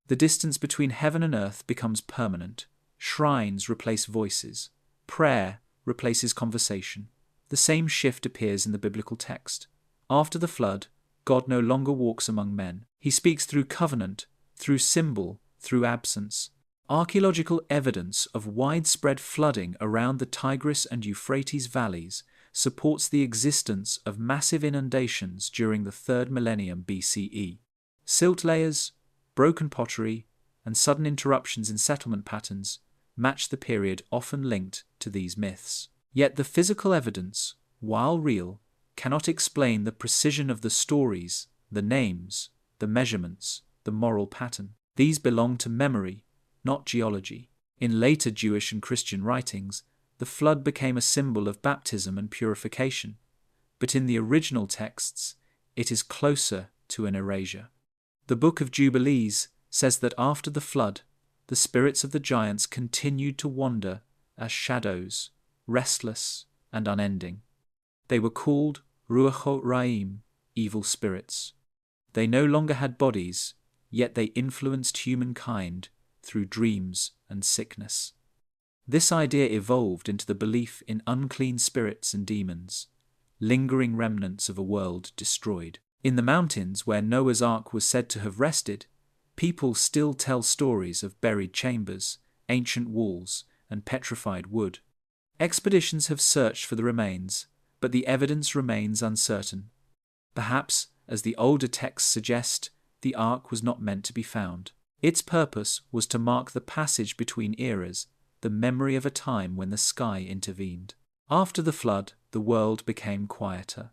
The distance between heaven and earth becomes permanent. Shrines replace voices. Prayer replaces conversation. The same shift appears in the biblical text. After the flood, God no longer walks among men. He speaks through covenant, through symbol, through absence. Archaeological evidence of widespread flooding around the Tigris and Euphrates valleys supports the existence of massive inundations during the 3rd millennium BCE. Silt layers, broken pottery, and sudden interruptions in settlement patterns match the period often linked to these myths. Yet the physical evidence, while real, cannot explain the precision of the stories, the names, the measurements, the moral pattern. These belong to memory, not geology. In later Jewish and Christian writings, the flood became a symbol of baptism and purification, but in the original texts, it is closer to an erasure. The Book of Jubilees says that after the flood, the spirits of the giants continued to wander as shadows, restless and unending. They were called Ruachot Ra'im, evil spirits. They no longer had bodies, yet they influenced humankind through dreams and sickness. This idea evolved into the belief in unclean spirits and demons, lingering remnants of a world destroyed. In the mountains where Noah's Ark was said to have rested, people still tell stories of buried chambers, ancient walls, and petrified wood. Expeditions have searched for the remains, but the evidence remains uncertain. Perhaps, as the older texts suggest, the ark was not meant to be found. Its purpose was to mark the passage between eras, the memory of a time when the sky intervened. After the flood, the world became quieter.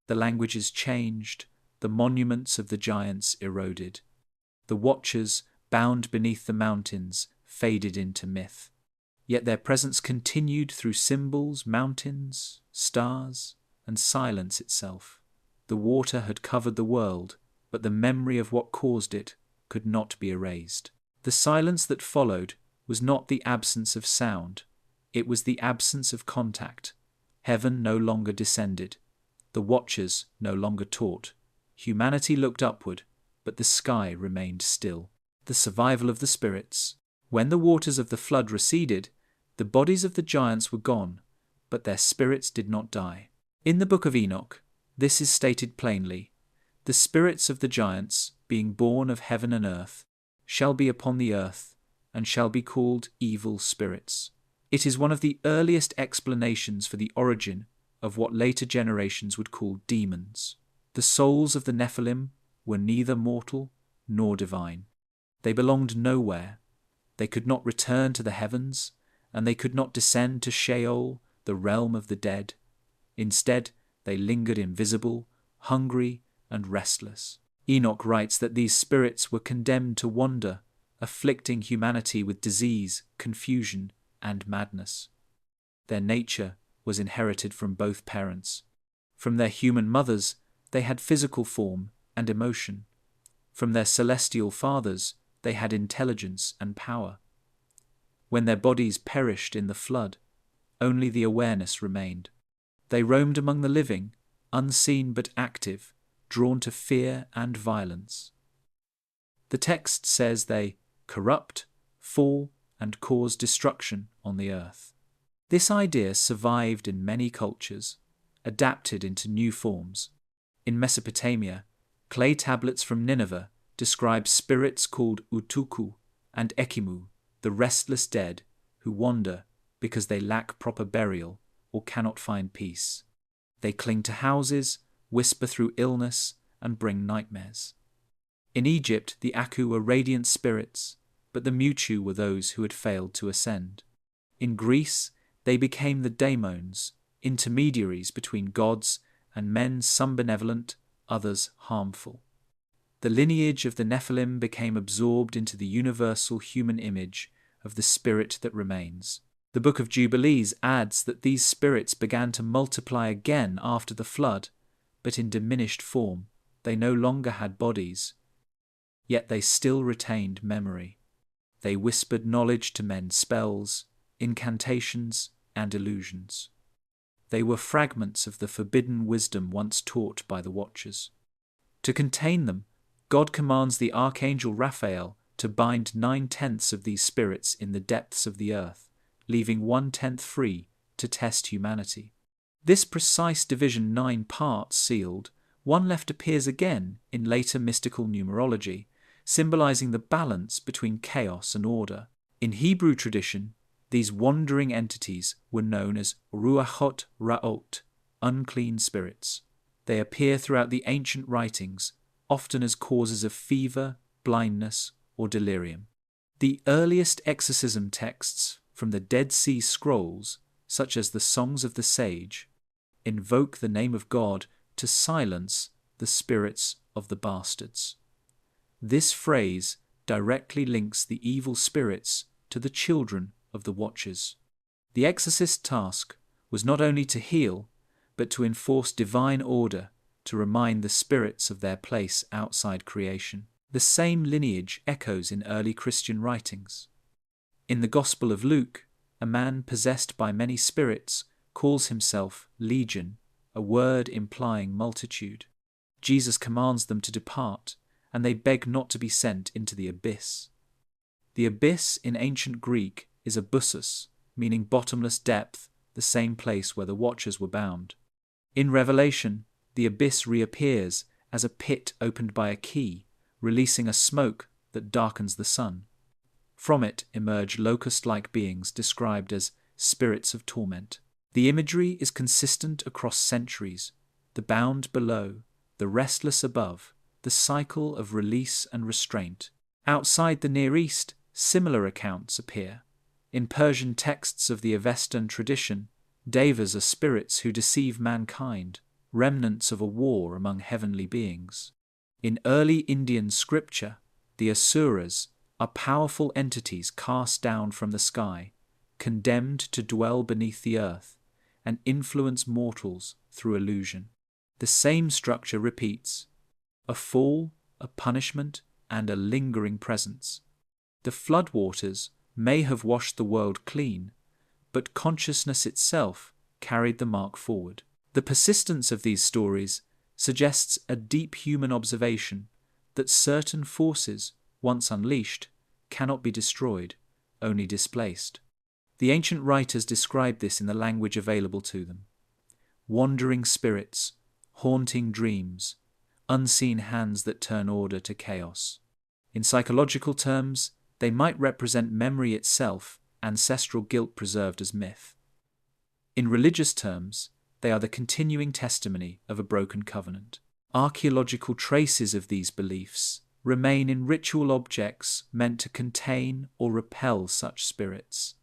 The languages changed, the monuments of the giants eroded. The watchers, bound beneath the mountains, faded into myth. Yet their presence continued through symbols, mountains, stars, and silence itself. The water had covered the world, but the memory of what caused it could not be erased. The silence that followed was not the absence of sound, it was the absence of contact. Heaven no longer descended. The watchers no longer taught. Humanity looked upward, but the sky remained still. The survival of the spirits. When the waters of the flood receded, the bodies of the giants were gone, but their spirits did not die. In the book of Enoch, this is stated plainly: the spirits of the giants, being born of heaven and earth, shall be upon the earth, and shall be called evil spirits. It is one of the earliest explanations for the origin of what later generations would call demons. The souls of the Nephilim were neither mortal nor divine. They belonged nowhere. They could not return to the heavens, and they could not descend to Sheol, the realm of the dead. Instead, they lingered invisible, hungry, and restless. Enoch writes that these spirits were condemned to wander, afflicting humanity with disease, confusion, and madness. Their nature was inherited from both parents. From their human mothers, they had physical form and emotion. From their celestial fathers, they had intelligence and power. When their bodies perished in the flood, only the awareness remained. They roamed among the living, unseen but active, drawn to fear and violence. The text says they corrupt, fall, and cause destruction on the earth. This idea survived in many cultures, adapted into new forms. In Mesopotamia, clay tablets from Nineveh describe spirits called Utuku and Ekimu, the restless dead who wander because they lack proper burial or cannot find peace. They cling to houses, whisper through illness, and bring nightmares. In Egypt, the Aku were radiant spirits, but the Mutu were those who had failed to ascend. In Greece, they became the daemons, intermediaries between gods and men, some benevolent, others harmful. The lineage of the Nephilim became absorbed into the universal human image of the spirit that remains. The Book of Jubilees adds that these spirits began to multiply again after the flood, but in diminished form. They no longer had bodies, yet they still retained memory. They whispered knowledge to men's spells, incantations, and illusions. They were fragments of the forbidden wisdom once taught by the Watchers. To contain them, God commands the archangel Raphael to bind 9/10 of these spirits in the depths of the earth, leaving 1/10 free to test humanity. This precise division, 9 parts sealed, one left appears again in later mystical numerology, symbolizing the balance between chaos and order. In Hebrew tradition, these wandering entities were known as Ruachot Ra'ot, unclean spirits. They appear throughout the ancient writings, often as causes of fever, blindness, or delirium. The earliest exorcism texts from the Dead Sea Scrolls, such as the Songs of the Sage, invoke the name of God to silence the spirits of the bastards. This phrase directly links the evil spirits to the children of the Watchers. The exorcist's task was not only to heal, but to enforce divine order, to remind the spirits of their place outside creation. The same lineage echoes in early Christian writings. In the Gospel of Luke, a man possessed by many spirits calls himself Legion, a word implying multitude. Jesus commands them to depart, and they beg not to be sent into the abyss. The abyss in ancient Greek is abyssus, meaning bottomless depth, the same place where the Watchers were bound. In Revelation, the abyss reappears as a pit opened by a key, releasing a smoke that darkens the sun. From it emerge locust-like beings described as spirits of torment. The imagery is consistent across centuries: the bound below, the restless above, the cycle of release and restraint. Outside the Near East, similar accounts appear. In Persian texts of the Avestan tradition, devas are spirits who deceive mankind, remnants of a war among heavenly beings. In early Indian scripture, the asuras are powerful entities cast down from the sky, condemned to dwell beneath the earth and influence mortals through illusion. The same structure repeats: a fall, a punishment, and a lingering presence. The floodwaters may have washed the world clean, but consciousness itself carried the mark forward. The persistence of these stories suggests a deep human observation that certain forces, once unleashed, cannot be destroyed, only displaced. The ancient writers describe this in the language available to them: wandering spirits, haunting dreams, unseen hands that turn order to chaos. In psychological terms, they might represent memory itself, ancestral guilt preserved as myth. In religious terms, they are the continuing testimony of a broken covenant. Archaeological traces of these beliefs remain in ritual objects meant to contain or repel such spirits.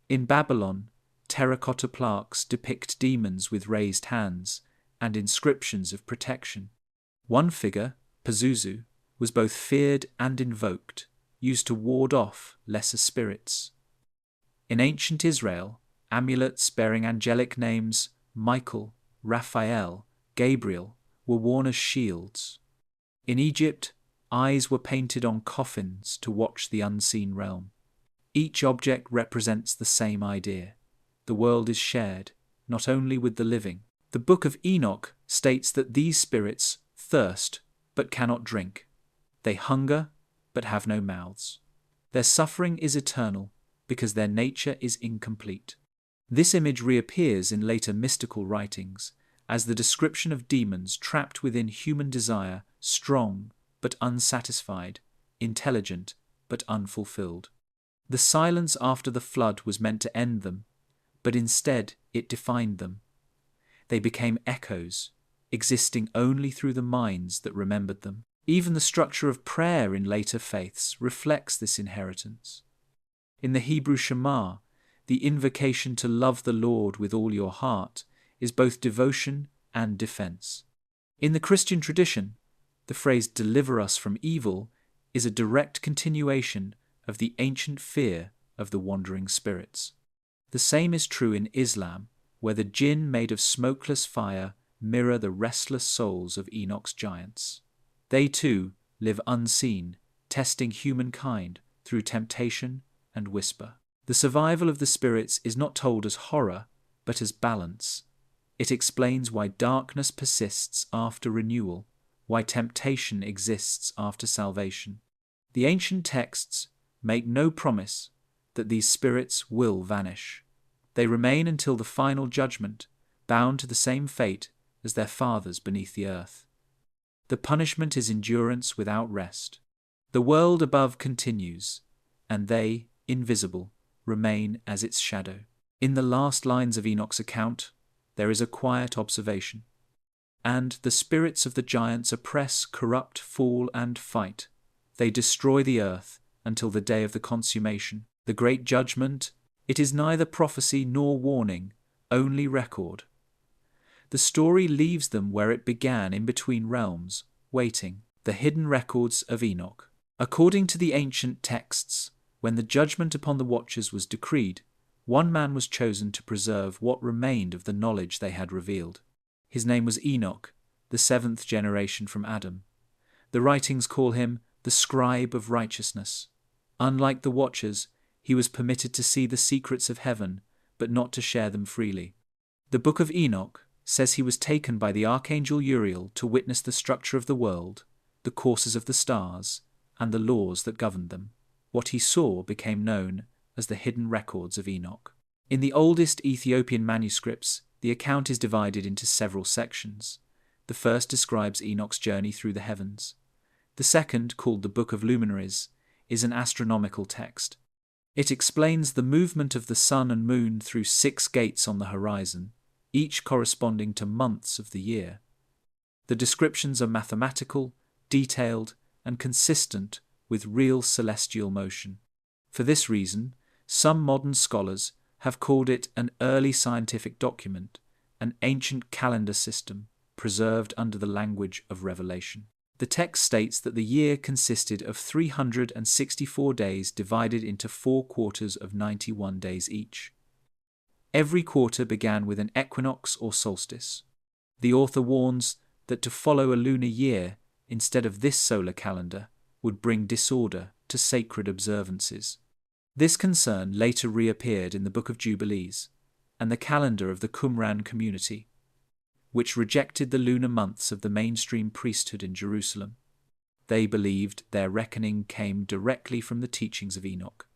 In Babylon, terracotta plaques depict demons with raised hands and inscriptions of protection. One figure, Pazuzu, was both feared and invoked, used to ward off lesser spirits. In ancient Israel, amulets bearing angelic names Michael, Raphael, Gabriel were worn as shields. In Egypt, eyes were painted on coffins to watch the unseen realm. Each object represents the same idea: the world is shared, not only with the living. The Book of Enoch states that these spirits thirst but cannot drink. They hunger but have no mouths. Their suffering is eternal because their nature is incomplete. This image reappears in later mystical writings as the description of demons trapped within human desire, strong but unsatisfied, intelligent but unfulfilled. The silence after the flood was meant to end them, but instead it defined them. They became echoes, existing only through the minds that remembered them. Even the structure of prayer in later faiths reflects this inheritance. In the Hebrew Shema, the invocation to love the Lord with all your heart is both devotion and defense. In the Christian tradition, the phrase "deliver us from evil" is a direct continuation of the ancient fear of the wandering spirits. The same is true in Islam, where the jinn made of smokeless fire mirror the restless souls of Enoch's giants. They too live unseen, testing humankind through temptation and whisper. The survival of the spirits is not told as horror, but as balance. It explains why darkness persists after renewal, why temptation exists after salvation. The ancient texts make no promise that these spirits will vanish. They remain until the final judgment, bound to the same fate as their fathers beneath the earth. The punishment is endurance without rest. The world above continues, and they, invisible, remain as its shadow. In the last lines of Enoch's account, there is a quiet observation. And the spirits of the giants oppress, corrupt, fall, and fight. They destroy the earth until the day of the consummation. The great judgment, it is neither prophecy nor warning, only record. The story leaves them where it began, in between realms, waiting. The hidden records of Enoch. According to the ancient texts, when the judgment upon the watchers was decreed, one man was chosen to preserve what remained of the knowledge they had revealed. His name was Enoch, the seventh generation from Adam. The writings call him the scribe of righteousness. Unlike the watchers, he was permitted to see the secrets of heaven, but not to share them freely. The Book of Enoch says he was taken by the archangel Uriel to witness the structure of the world, the courses of the stars, and the laws that governed them. What he saw became known as the hidden records of Enoch. In the oldest Ethiopian manuscripts, the account is divided into several sections. The first describes Enoch's journey through the heavens. The second, called the Book of Luminaries, is an astronomical text. It explains the movement of the sun and moon through 6 gates on the horizon, each corresponding to months of the year. The descriptions are mathematical, detailed, and consistent with real celestial motion. For this reason, some modern scholars have called it an early scientific document, an ancient calendar system preserved under the language of revelation. The text states that the year consisted of 364 days divided into 4 quarters of 91 days each. Every quarter began with an equinox or solstice. The author warns that to follow a lunar year instead of this solar calendar would bring disorder to sacred observances. This concern later reappeared in the Book of Jubilees and the calendar of the Qumran community, which rejected the lunar months of the mainstream priesthood in Jerusalem. They believed their reckoning came directly from the teachings of Enoch.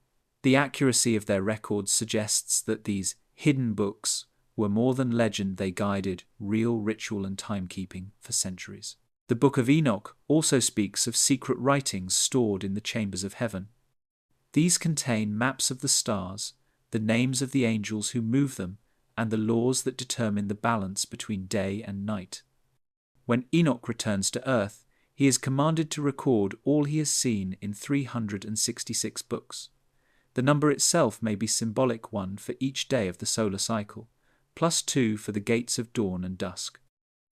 The accuracy of their records suggests that these hidden books were more than legend. They guided real ritual and timekeeping for centuries. The Book of Enoch also speaks of secret writings stored in the chambers of heaven. These contain maps of the stars, the names of the angels who move them, and the laws that determine the balance between day and night. When Enoch returns to earth, he is commanded to record all he has seen in 366 books. The number itself may be symbolic, one for each day of the solar cycle, plus 2 for the gates of dawn and dusk.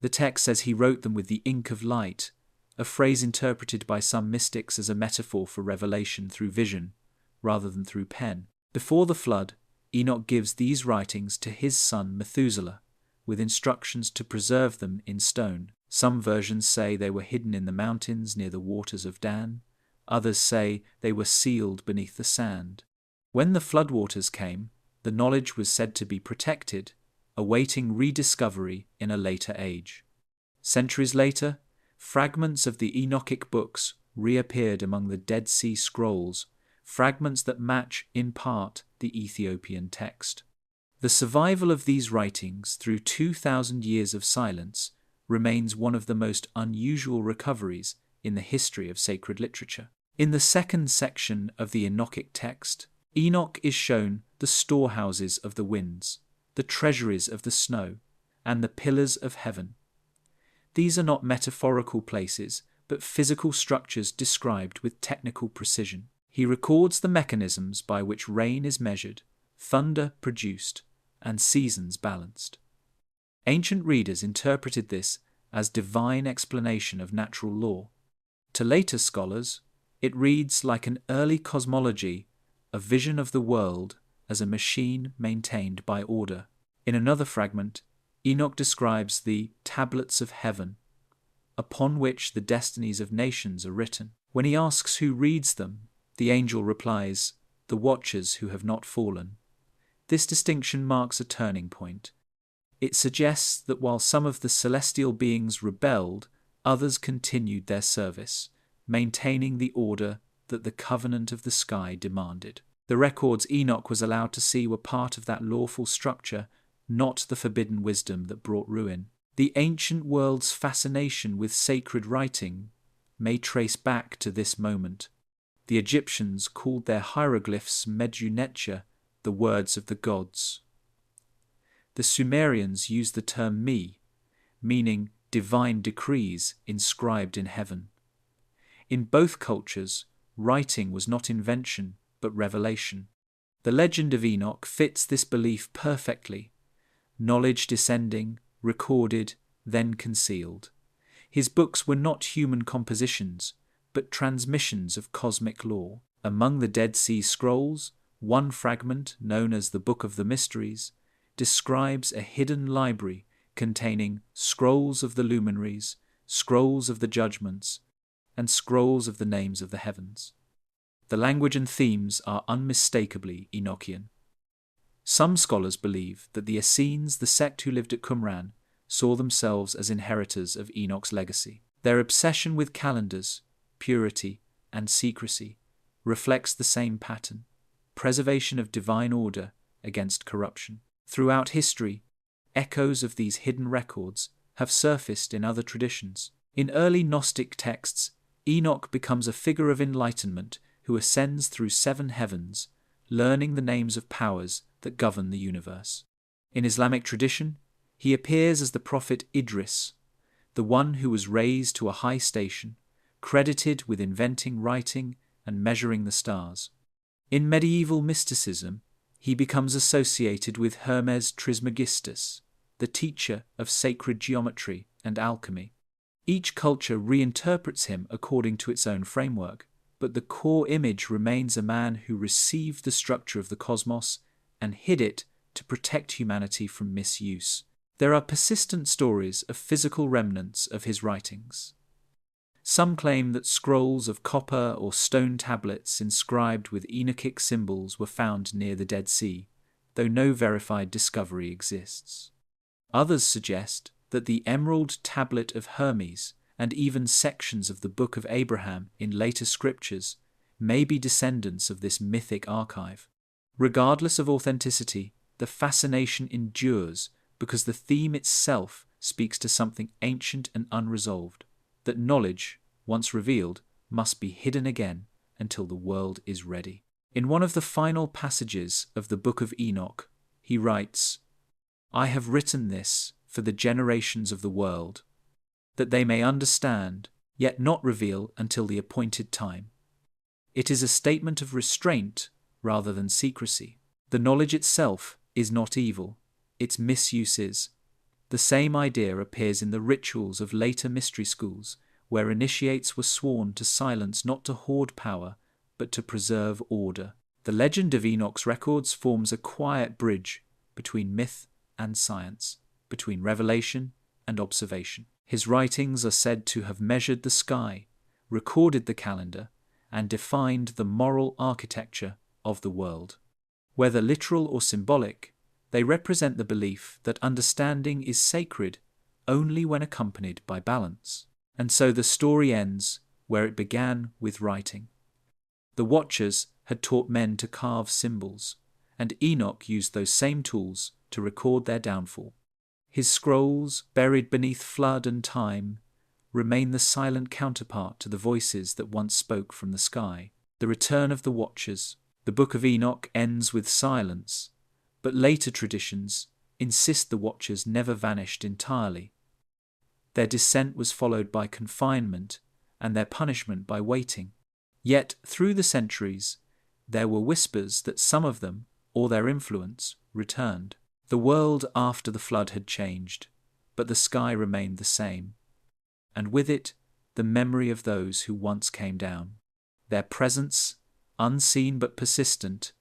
The text says he wrote them with the ink of light, a phrase interpreted by some mystics as a metaphor for revelation through vision, rather than through pen. Before the flood, Enoch gives these writings to his son Methuselah, with instructions to preserve them in stone. Some versions say they were hidden in the mountains near the waters of Dan. Others say they were sealed beneath the sand. When the floodwaters came, the knowledge was said to be protected, awaiting rediscovery in a later age. Centuries later, fragments of the Enochic books reappeared among the Dead Sea Scrolls, fragments that match, in part, the Ethiopian text. The survival of these writings through 2,000 years of silence remains one of the most unusual recoveries in the history of sacred literature. In the second section of the Enochic text, Enoch is shown the storehouses of the winds, the treasuries of the snow, and the pillars of heaven. These are not metaphorical places, but physical structures described with technical precision. He records the mechanisms by which rain is measured, thunder produced, and seasons balanced. Ancient readers interpreted this as divine explanation of natural law. To later scholars, it reads like an early cosmology, a vision of the world as a machine maintained by order. In another fragment, Enoch describes the tablets of heaven, upon which the destinies of nations are written. When he asks who reads them, the angel replies, "The watchers who have not fallen." This distinction marks a turning point. It suggests that while some of the celestial beings rebelled, others continued their service, maintaining the order that the covenant of the sky demanded. The records Enoch was allowed to see were part of that lawful structure, not the forbidden wisdom that brought ruin. The ancient world's fascination with sacred writing may trace back to this moment. The Egyptians called their hieroglyphs Medjugorje, the words of the gods. The Sumerians used the term Mi, meaning divine decrees inscribed in heaven. In both cultures, writing was not invention, but revelation. The legend of Enoch fits this belief perfectly. Knowledge descending, recorded, then concealed. His books were not human compositions, but transmissions of cosmic law. Among the Dead Sea Scrolls, one fragment, known as the Book of the Mysteries, describes a hidden library containing scrolls of the luminaries, scrolls of the judgments, and scrolls of the names of the heavens. The language and themes are unmistakably Enochian. Some scholars believe that the Essenes, the sect who lived at Qumran, saw themselves as inheritors of Enoch's legacy. Their obsession with calendars, purity, and secrecy reflects the same pattern: preservation of divine order against corruption. Throughout history, echoes of these hidden records have surfaced in other traditions. In early Gnostic texts, Enoch becomes a figure of enlightenment who ascends through 7 heavens, learning the names of powers that govern the universe. In Islamic tradition, he appears as the prophet Idris, the one who was raised to a high station, credited with inventing writing and measuring the stars. In medieval mysticism, he becomes associated with Hermes Trismegistus, the teacher of sacred geometry and alchemy. Each culture reinterprets him according to its own framework, but the core image remains a man who received the structure of the cosmos and hid it to protect humanity from misuse. There are persistent stories of physical remnants of his writings. Some claim that scrolls of copper or stone tablets inscribed with Enochic symbols were found near the Dead Sea, though no verified discovery exists. Others suggest that the Emerald Tablet of Hermes and even sections of the Book of Abraham in later scriptures may be descendants of this mythic archive. Regardless of authenticity, the fascination endures because the theme itself speaks to something ancient and unresolved, that knowledge, once revealed, must be hidden again until the world is ready. In one of the final passages of the Book of Enoch, he writes, "I have written this for the generations of the world, that they may understand, yet not reveal until the appointed time." It is a statement of restraint rather than secrecy. The knowledge itself is not evil, its misuse is. The same idea appears in the rituals of later mystery schools, where initiates were sworn to silence not to hoard power, but to preserve order. The legend of Enoch's records forms a quiet bridge between myth and science, between revelation and observation. His writings are said to have measured the sky, recorded the calendar, and defined the moral architecture of the world. Whether literal or symbolic, they represent the belief that understanding is sacred only when accompanied by balance. And so the story ends where it began, with writing. The Watchers had taught men to carve symbols, and Enoch used those same tools to record their downfall. His scrolls, buried beneath flood and time, remain the silent counterpart to the voices that once spoke from the sky. The return of the Watchers. The Book of Enoch ends with silence, but later traditions insist the Watchers never vanished entirely. Their descent was followed by confinement, and their punishment by waiting. Yet, through the centuries, there were whispers that some of them, or their influence, returned. The world after the flood had changed, but the sky remained the same, and with it, the memory of those who once came down. Their presence, unseen but persistent,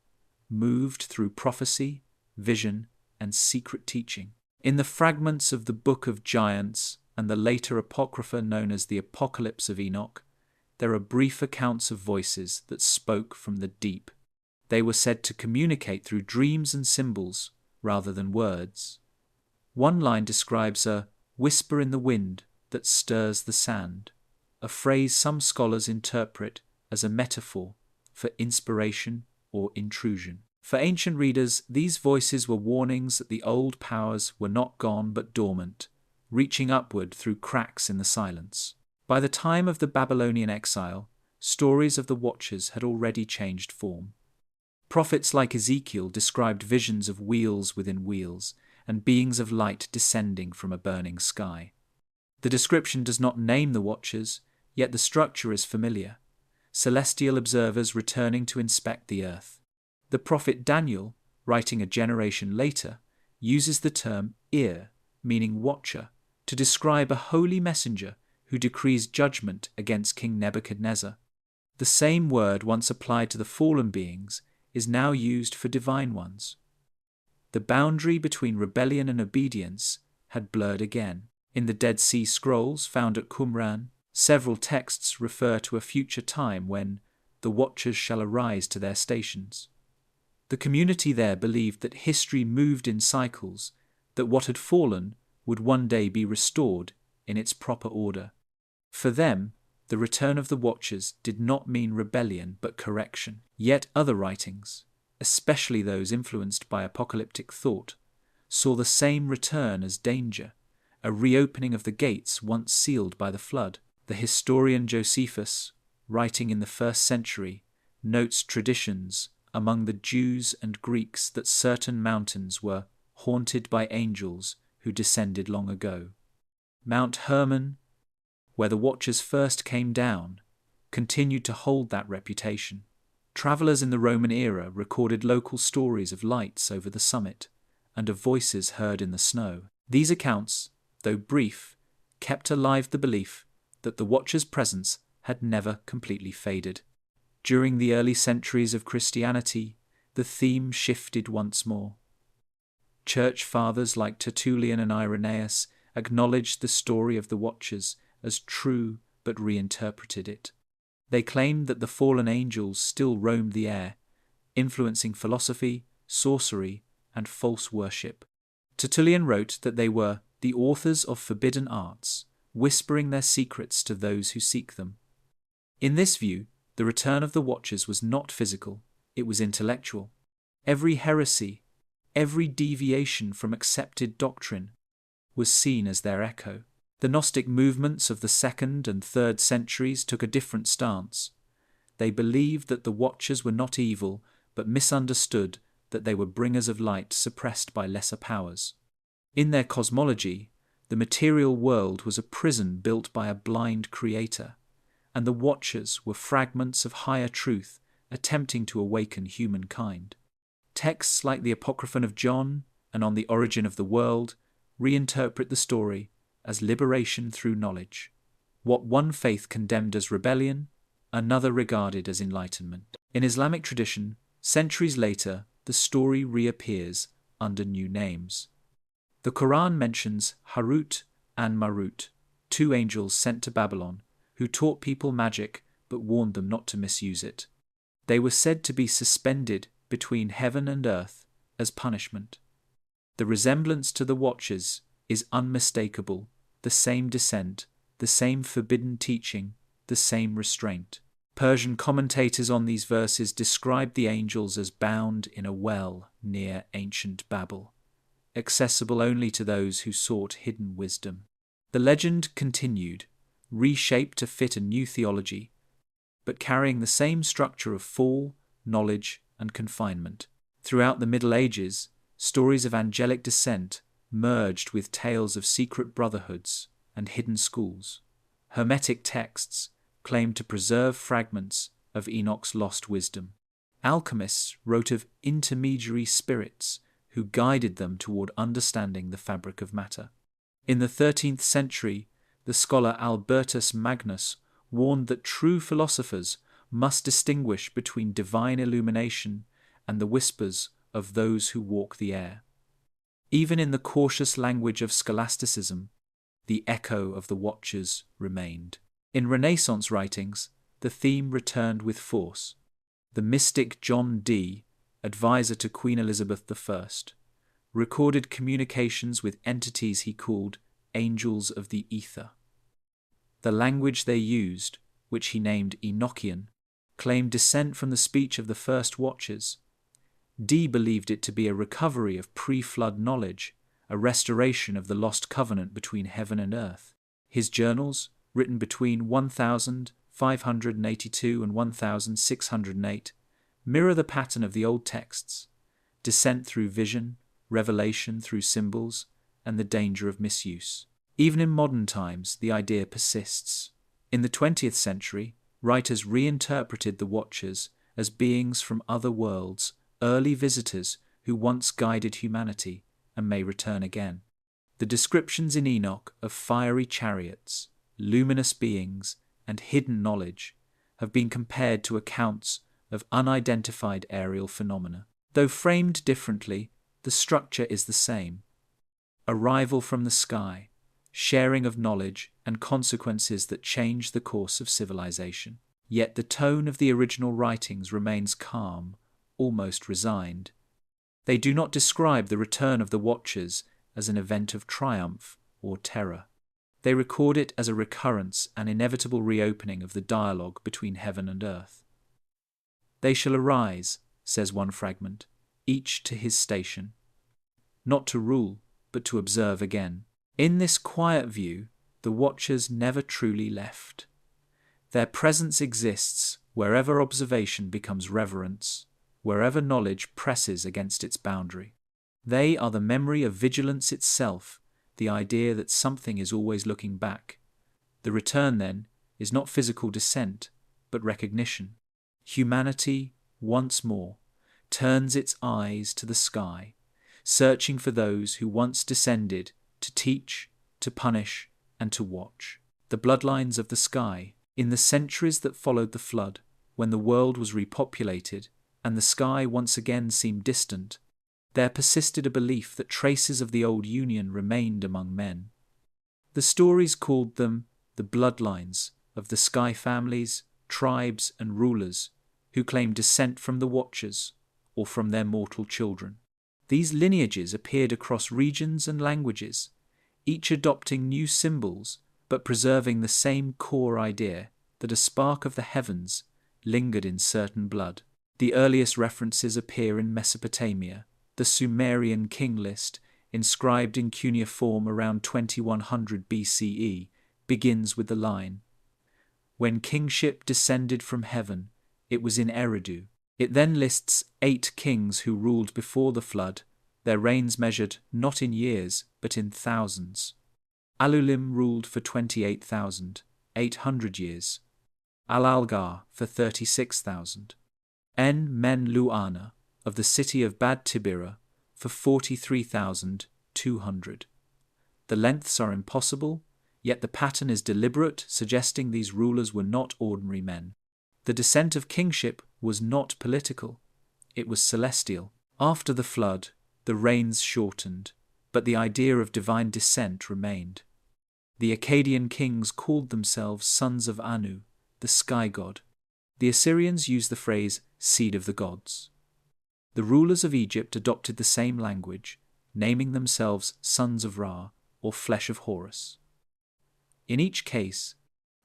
moved through prophecy, vision, and secret teaching. In the fragments of the Book of Giants and the later apocrypha known as the Apocalypse of Enoch, there are brief accounts of voices that spoke from the deep. They were said to communicate through dreams and symbols rather than words. One line describes a whisper in the wind that stirs the sand, a phrase some scholars interpret as a metaphor for inspiration or intrusion. For ancient readers, these voices were warnings that the old powers were not gone but dormant, reaching upward through cracks in the silence. By the time of the Babylonian exile, stories of the Watchers had already changed form. Prophets like Ezekiel described visions of wheels within wheels and beings of light descending from a burning sky. The description does not name the Watchers, yet the structure is familiar. Celestial observers returning to inspect the earth. The prophet Daniel, writing a generation later, uses the term ear, meaning watcher, to describe a holy messenger who decrees judgment against King Nebuchadnezzar. The same word once applied to the fallen beings is now used for divine ones. The boundary between rebellion and obedience had blurred again. In the Dead Sea Scrolls found at Qumran, several texts refer to a future time when the Watchers shall arise to their stations. The community there believed that history moved in cycles, that what had fallen would one day be restored in its proper order. For them, the return of the Watchers did not mean rebellion but correction. Yet other writings, especially those influenced by apocalyptic thought, saw the same return as danger, a reopening of the gates once sealed by the flood. The historian Josephus, writing in the 1st century, notes traditions among the Jews and Greeks that certain mountains were haunted by angels who descended long ago. Mount Hermon, where the Watchers first came down, continued to hold that reputation. Travelers in the Roman era recorded local stories of lights over the summit and of voices heard in the snow. These accounts, though brief, kept alive the belief that the Watchers' presence had never completely faded. During the early centuries of Christianity, the theme shifted once more. Church fathers like Tertullian and Irenaeus acknowledged the story of the Watchers as true but reinterpreted it. They claimed that the fallen angels still roamed the air, influencing philosophy, sorcery, and false worship. Tertullian wrote that they were the authors of forbidden arts, whispering their secrets to those who seek them. In this view, the return of the Watchers was not physical, it was intellectual. Every heresy, every deviation from accepted doctrine was seen as their echo. The Gnostic movements of the 2nd and 3rd centuries took a different stance. They believed that the Watchers were not evil, but misunderstood that they were bringers of light suppressed by lesser powers. In their cosmology, the material world was a prison built by a blind creator, and the Watchers were fragments of higher truth attempting to awaken humankind. Texts like the Apocryphon of John and On the Origin of the World reinterpret the story as liberation through knowledge. What one faith condemned as rebellion, another regarded as enlightenment. In Islamic tradition, centuries later, the story reappears under new names. The Quran mentions Harut and Marut, 2 angels sent to Babylon, who taught people magic but warned them not to misuse it. They were said to be suspended between heaven and earth as punishment. The resemblance to the Watchers is unmistakable, the same descent, the same forbidden teaching, the same restraint. Persian commentators on these verses describe the angels as bound in a well near ancient Babel, accessible only to those who sought hidden wisdom. The legend continued, reshaped to fit a new theology, but carrying the same structure of fall, knowledge, and confinement. Throughout the Middle Ages, stories of angelic descent merged with tales of secret brotherhoods and hidden schools. Hermetic texts claimed to preserve fragments of Enoch's lost wisdom. Alchemists wrote of intermediary spirits who guided them toward understanding the fabric of matter. In the 13th century, the scholar Albertus Magnus warned that true philosophers must distinguish between divine illumination and the whispers of those who walk the air. Even in the cautious language of scholasticism, the echo of the Watchers remained. In Renaissance writings, the theme returned with force. The mystic John Dee, advisor to Queen Elizabeth I, recorded communications with entities he called angels of the ether. The language they used, which he named Enochian, claimed descent from the speech of the first Watchers. Dee believed it to be a recovery of pre-flood knowledge, a restoration of the lost covenant between heaven and earth. His journals, written between 1582 and 1608, mirror the pattern of the old texts: descent through vision, revelation through symbols, and the danger of misuse. Even in modern times, the idea persists. In the 20th century, writers reinterpreted the Watchers as beings from other worlds, early visitors who once guided humanity and may return again. The descriptions in Enoch of fiery chariots, luminous beings, and hidden knowledge have been compared to accounts of unidentified aerial phenomena. Though framed differently, the structure is the same. Arrival from the sky, sharing of knowledge, and consequences that change the course of civilization. Yet the tone of the original writings remains calm, almost resigned. They do not describe the return of the Watchers as an event of triumph or terror. They record it as a recurrence and inevitable reopening of the dialogue between heaven and earth. They shall arise, says one fragment, each to his station, not to rule, but to observe again. In this quiet view, the Watchers never truly left. Their presence exists wherever observation becomes reverence, wherever knowledge presses against its boundary. They are the memory of vigilance itself, the idea that something is always looking back, The return, then, is not physical descent, but recognition. Humanity, once more, turns its eyes to the sky, searching for those who once descended to teach, to punish, and to watch. The bloodlines of the sky. In the centuries that followed the flood, when the world was repopulated and the sky once again seemed distant, there persisted a belief that traces of the old union remained among men. The stories called them the bloodlines of the sky families, tribes, and rulers who claimed descent from the Watchers or from their mortal children. These lineages appeared across regions and languages, each adopting new symbols but preserving the same core idea that a spark of the heavens lingered in certain blood. The earliest references appear in Mesopotamia. The Sumerian king list, inscribed in cuneiform around 2100 BCE, begins with the line, "When kingship descended from heaven, it was in Eridu." It then lists 8 kings who ruled before the flood, their reigns measured not in years but in thousands. Alulim ruled for 28,800 years, Al-Algar for 36,000, En-Men-Luana of the city of Bad Tibira for 43,200. The lengths are impossible, yet the pattern is deliberate, suggesting these rulers were not ordinary men. The descent of kingship was not political, it was celestial. After the flood, the reigns shortened, but the idea of divine descent remained. The Akkadian kings called themselves sons of Anu, the sky god. The Assyrians used the phrase seed of the gods. The rulers of Egypt adopted the same language, naming themselves sons of Ra or flesh of Horus. In each case,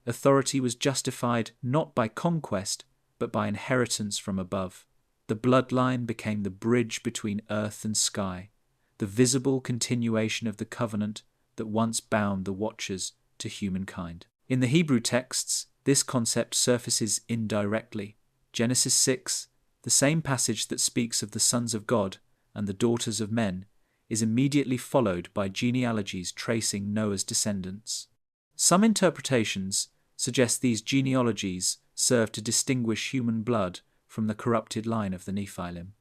authority was justified not by conquest but by inheritance from above. The bloodline became the bridge between earth and sky, the visible continuation of the covenant that once bound the Watchers to humankind. In the Hebrew texts, this concept surfaces indirectly. Genesis 6, the same passage that speaks of the sons of God and the daughters of men, is immediately followed by genealogies tracing Noah's descendants. Some interpretations suggest these genealogies serve to distinguish human blood from the corrupted line of the Nephilim.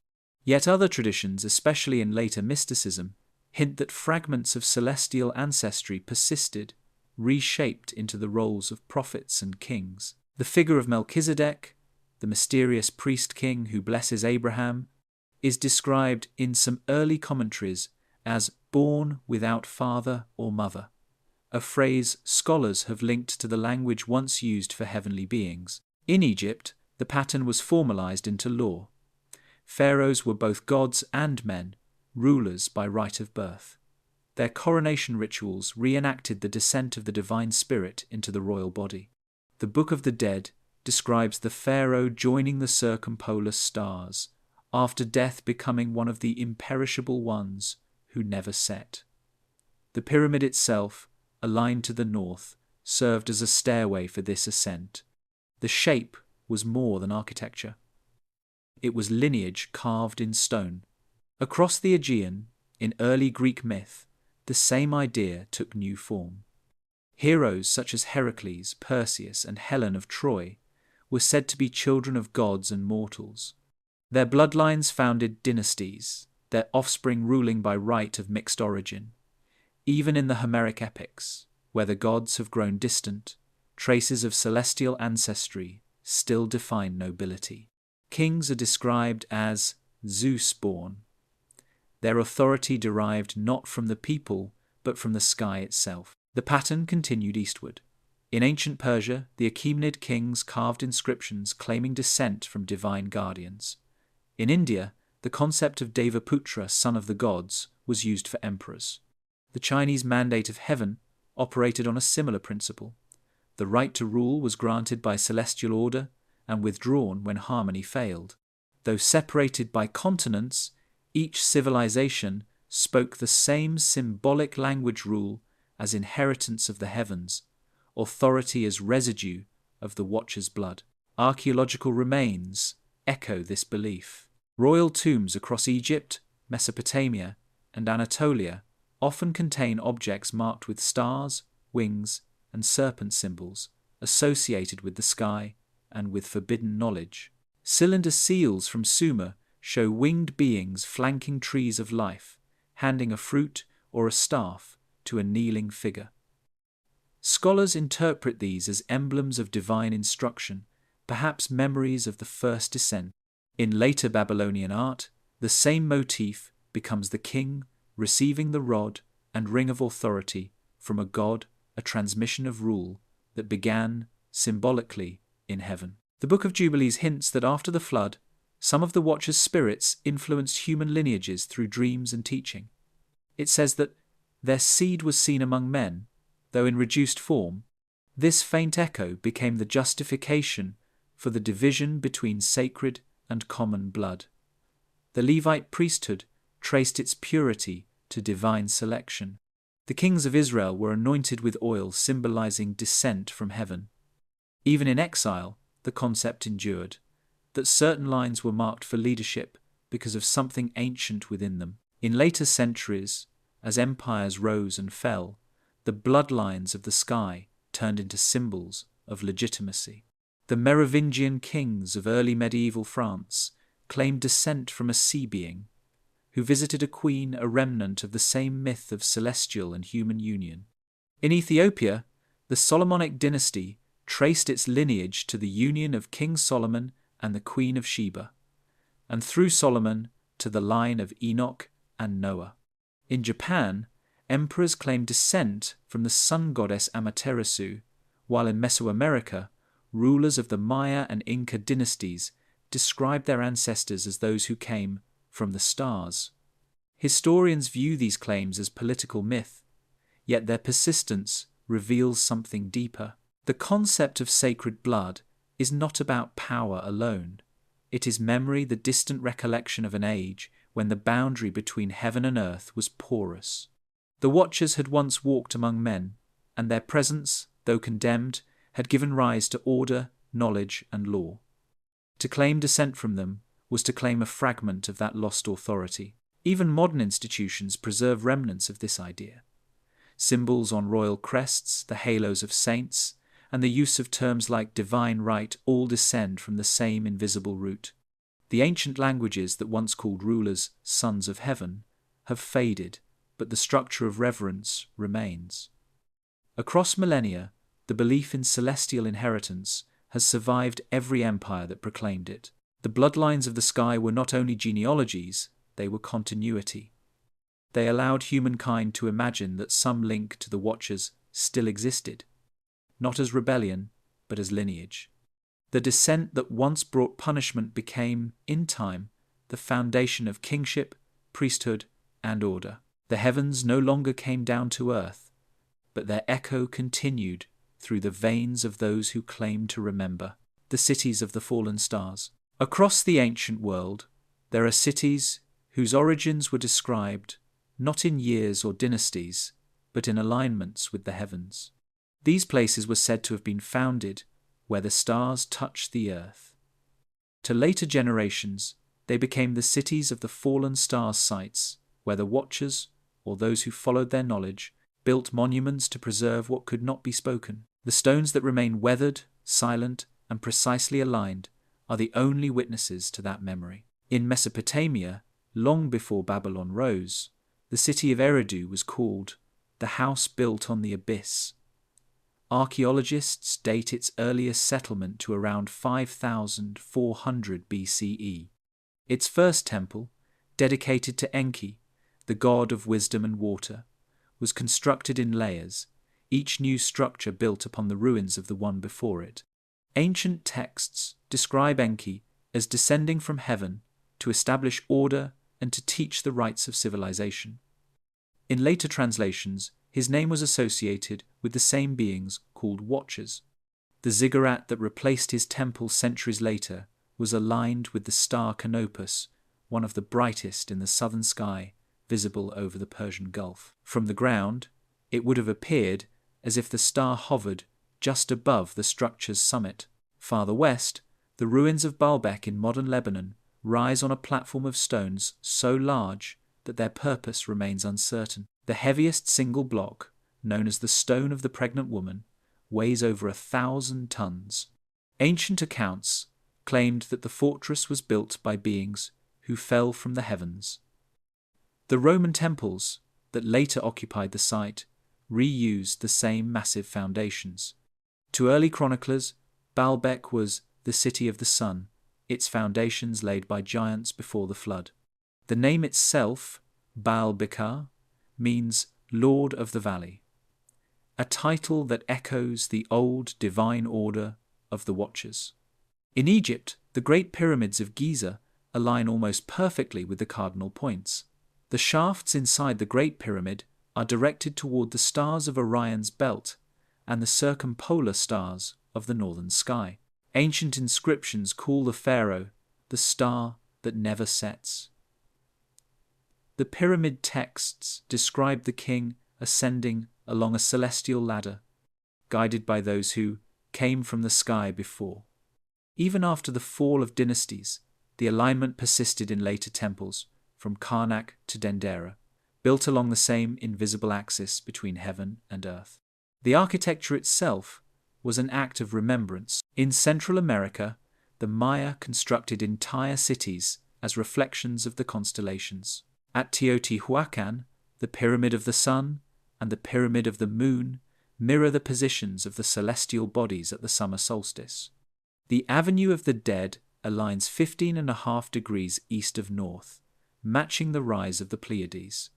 Yet other traditions, especially in later mysticism, hint that fragments of celestial ancestry persisted, reshaped into the roles of prophets and kings. The figure of Melchizedek, the mysterious priest-king who blesses Abraham, is described in some early commentaries as born without father or mother, a phrase scholars have linked to the language once used for heavenly beings. In Egypt, the pattern was formalized into law. Pharaohs were both gods and men, rulers by right of birth. Their coronation rituals reenacted the descent of the divine spirit into the royal body. The Book of the Dead describes the pharaoh joining the circumpolar stars, after death becoming one of the imperishable ones who never set. The pyramid itself, aligned to the north, served as a stairway for this ascent. The shape was more than architecture. It was lineage carved in stone. Across the Aegean, in early Greek myth, the same idea took new form. Heroes such as Heracles, Perseus, and Helen of Troy were said to be children of gods and mortals. Their bloodlines founded dynasties, their offspring ruling by right of mixed origin. Even in the Homeric epics, where the gods have grown distant, traces of celestial ancestry still define nobility. Kings are described as Zeus-born. Their authority derived not from the people, but from the sky itself. The pattern continued eastward. In ancient Persia, the Achaemenid kings carved inscriptions claiming descent from divine guardians. In India, the concept of Devaputra, son of the gods, was used for emperors. The Chinese mandate of heaven operated on a similar principle. The right to rule was granted by celestial order and withdrawn when harmony failed. Though separated by continents, each civilization spoke the same symbolic language rule as inheritance of the heavens, authority as residue of the Watcher's blood. Archaeological remains echo this belief. Royal tombs across Egypt, Mesopotamia, and Anatolia often contain objects marked with stars, wings, and serpent symbols associated with the sky and with forbidden knowledge. Cylinder seals from Sumer show winged beings flanking trees of life, handing a fruit or a staff to a kneeling figure. Scholars interpret these as emblems of divine instruction, perhaps memories of the first descent. In later Babylonian art, the same motif becomes the king receiving the rod and ring of authority from a god, a transmission of rule that began, symbolically, in heaven. The Book of Jubilees hints that after the flood, some of the Watchers' spirits influenced human lineages through dreams and teaching. It says that their seed was seen among men, though in reduced form. This faint echo became the justification for the division between sacred and common blood. The Levite priesthood traced its purity to divine selection. The kings of Israel were anointed with oil, symbolizing descent from heaven. Even in exile, the concept endured, that certain lines were marked for leadership because of something ancient within them. In later centuries, as empires rose and fell, the bloodlines of the sky turned into symbols of legitimacy. The Merovingian kings of early medieval France claimed descent from a sea being, who visited a queen, a remnant of the same myth of celestial and human union. In Ethiopia, the Solomonic dynasty traced its lineage to the union of King Solomon and the Queen of Sheba, and through Solomon to the line of Enoch and Noah. In Japan, emperors claimed descent from the sun goddess Amaterasu, while in Mesoamerica, rulers of the Maya and Inca dynasties described their ancestors as those who came from the stars. Historians view these claims as political myth, yet their persistence reveals something deeper. The concept of sacred blood is not about power alone. It is memory, the distant recollection of an age when the boundary between heaven and earth was porous. The Watchers had once walked among men, and their presence, though condemned, had given rise to order, knowledge, and law. To claim descent from them was to claim a fragment of that lost authority. Even modern institutions preserve remnants of this idea. Symbols on royal crests, the halos of saints, and the use of terms like divine right all descend from the same invisible root. The ancient languages that once called rulers sons of heaven have faded, but the structure of reverence remains. Across millennia, the belief in celestial inheritance has survived every empire that proclaimed it. The bloodlines of the sky were not only genealogies, they were continuity. They allowed humankind to imagine that some link to the Watchers still existed, not as rebellion, but as lineage. The descent that once brought punishment became, in time, the foundation of kingship, priesthood, and order. The heavens no longer came down to earth, but their echo continued through the veins of those who claim to remember, the cities of the fallen stars. Across the ancient world, there are cities whose origins were described not in years or dynasties, but in alignments with the heavens. These places were said to have been founded where the stars touched the earth. To later generations, they became the cities of the fallen stars' sites, where the Watchers, or those who followed their knowledge, built monuments to preserve what could not be spoken. The stones that remain weathered, silent, and precisely aligned are the only witnesses to that memory. In Mesopotamia, long before Babylon rose, the city of Eridu was called the house built on the abyss. Archaeologists date its earliest settlement to around 5400 BCE. Its first temple, dedicated to Enki, the god of wisdom and water, was constructed in layers, each new structure built upon the ruins of the one before it. Ancient texts describe Enki as descending from heaven to establish order and to teach the rites of civilization. In later translations, his name was associated with the same beings called Watchers. The ziggurat that replaced his temple centuries later was aligned with the star Canopus, one of the brightest in the southern sky, visible over the Persian Gulf. From the ground, it would have appeared as if the star hovered just above the structure's summit. Farther west, the ruins of Baalbek in modern Lebanon rise on a platform of stones so large that their purpose remains uncertain. The heaviest single block, known as the Stone of the Pregnant Woman, weighs over 1,000 tons. Ancient accounts claimed that the fortress was built by beings who fell from the heavens. The Roman temples that later occupied the site reused the same massive foundations. To early chroniclers, Baalbek was the city of the sun, its foundations laid by giants before the flood. The name itself, Baal-Bekar, means Lord of the Valley, a title that echoes the old divine order of the Watchers. In Egypt, the Great Pyramids of Giza align almost perfectly with the cardinal points. The shafts inside the Great Pyramid are directed toward the stars of Orion's belt and the circumpolar stars of the northern sky. Ancient inscriptions call the pharaoh the star that never sets. The pyramid texts describe the king ascending along a celestial ladder, guided by those who came from the sky before. Even after the fall of dynasties, the alignment persisted in later temples, from Karnak to Dendera, built along the same invisible axis between heaven and earth. The architecture itself was an act of remembrance. In Central America, the Maya constructed entire cities as reflections of the constellations. At Teotihuacan, the Pyramid of the Sun and the Pyramid of the Moon mirror the positions of the celestial bodies at the summer solstice. The Avenue of the Dead aligns 15.5 degrees east of north, matching the rise of the Pleiades.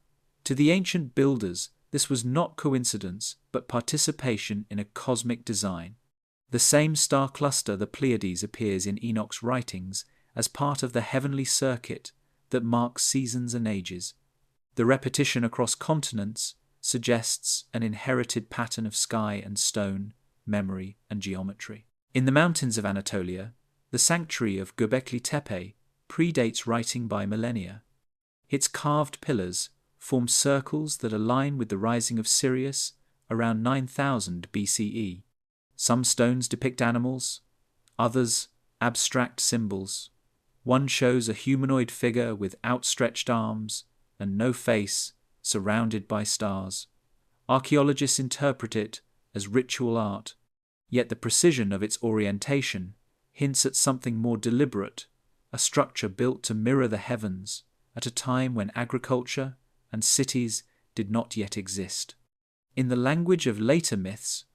To the ancient builders, this was not coincidence, but participation in a cosmic design. The same star cluster, the Pleiades, appears in Enoch's writings as part of the heavenly circuit that marks seasons and ages. The repetition across continents suggests an inherited pattern of sky and stone, memory and geometry. In the mountains of Anatolia, the sanctuary of Göbekli Tepe predates writing by millennia. Its carved pillars form circles that align with the rising of Sirius around 9000 BCE. Some stones depict animals, others abstract symbols. One shows a humanoid figure with outstretched arms and no face, surrounded by stars. Archaeologists interpret it as ritual art, yet the precision of its orientation hints at something more deliberate, a structure built to mirror the heavens at a time when agriculture and cities did not yet exist. In the language of later myths,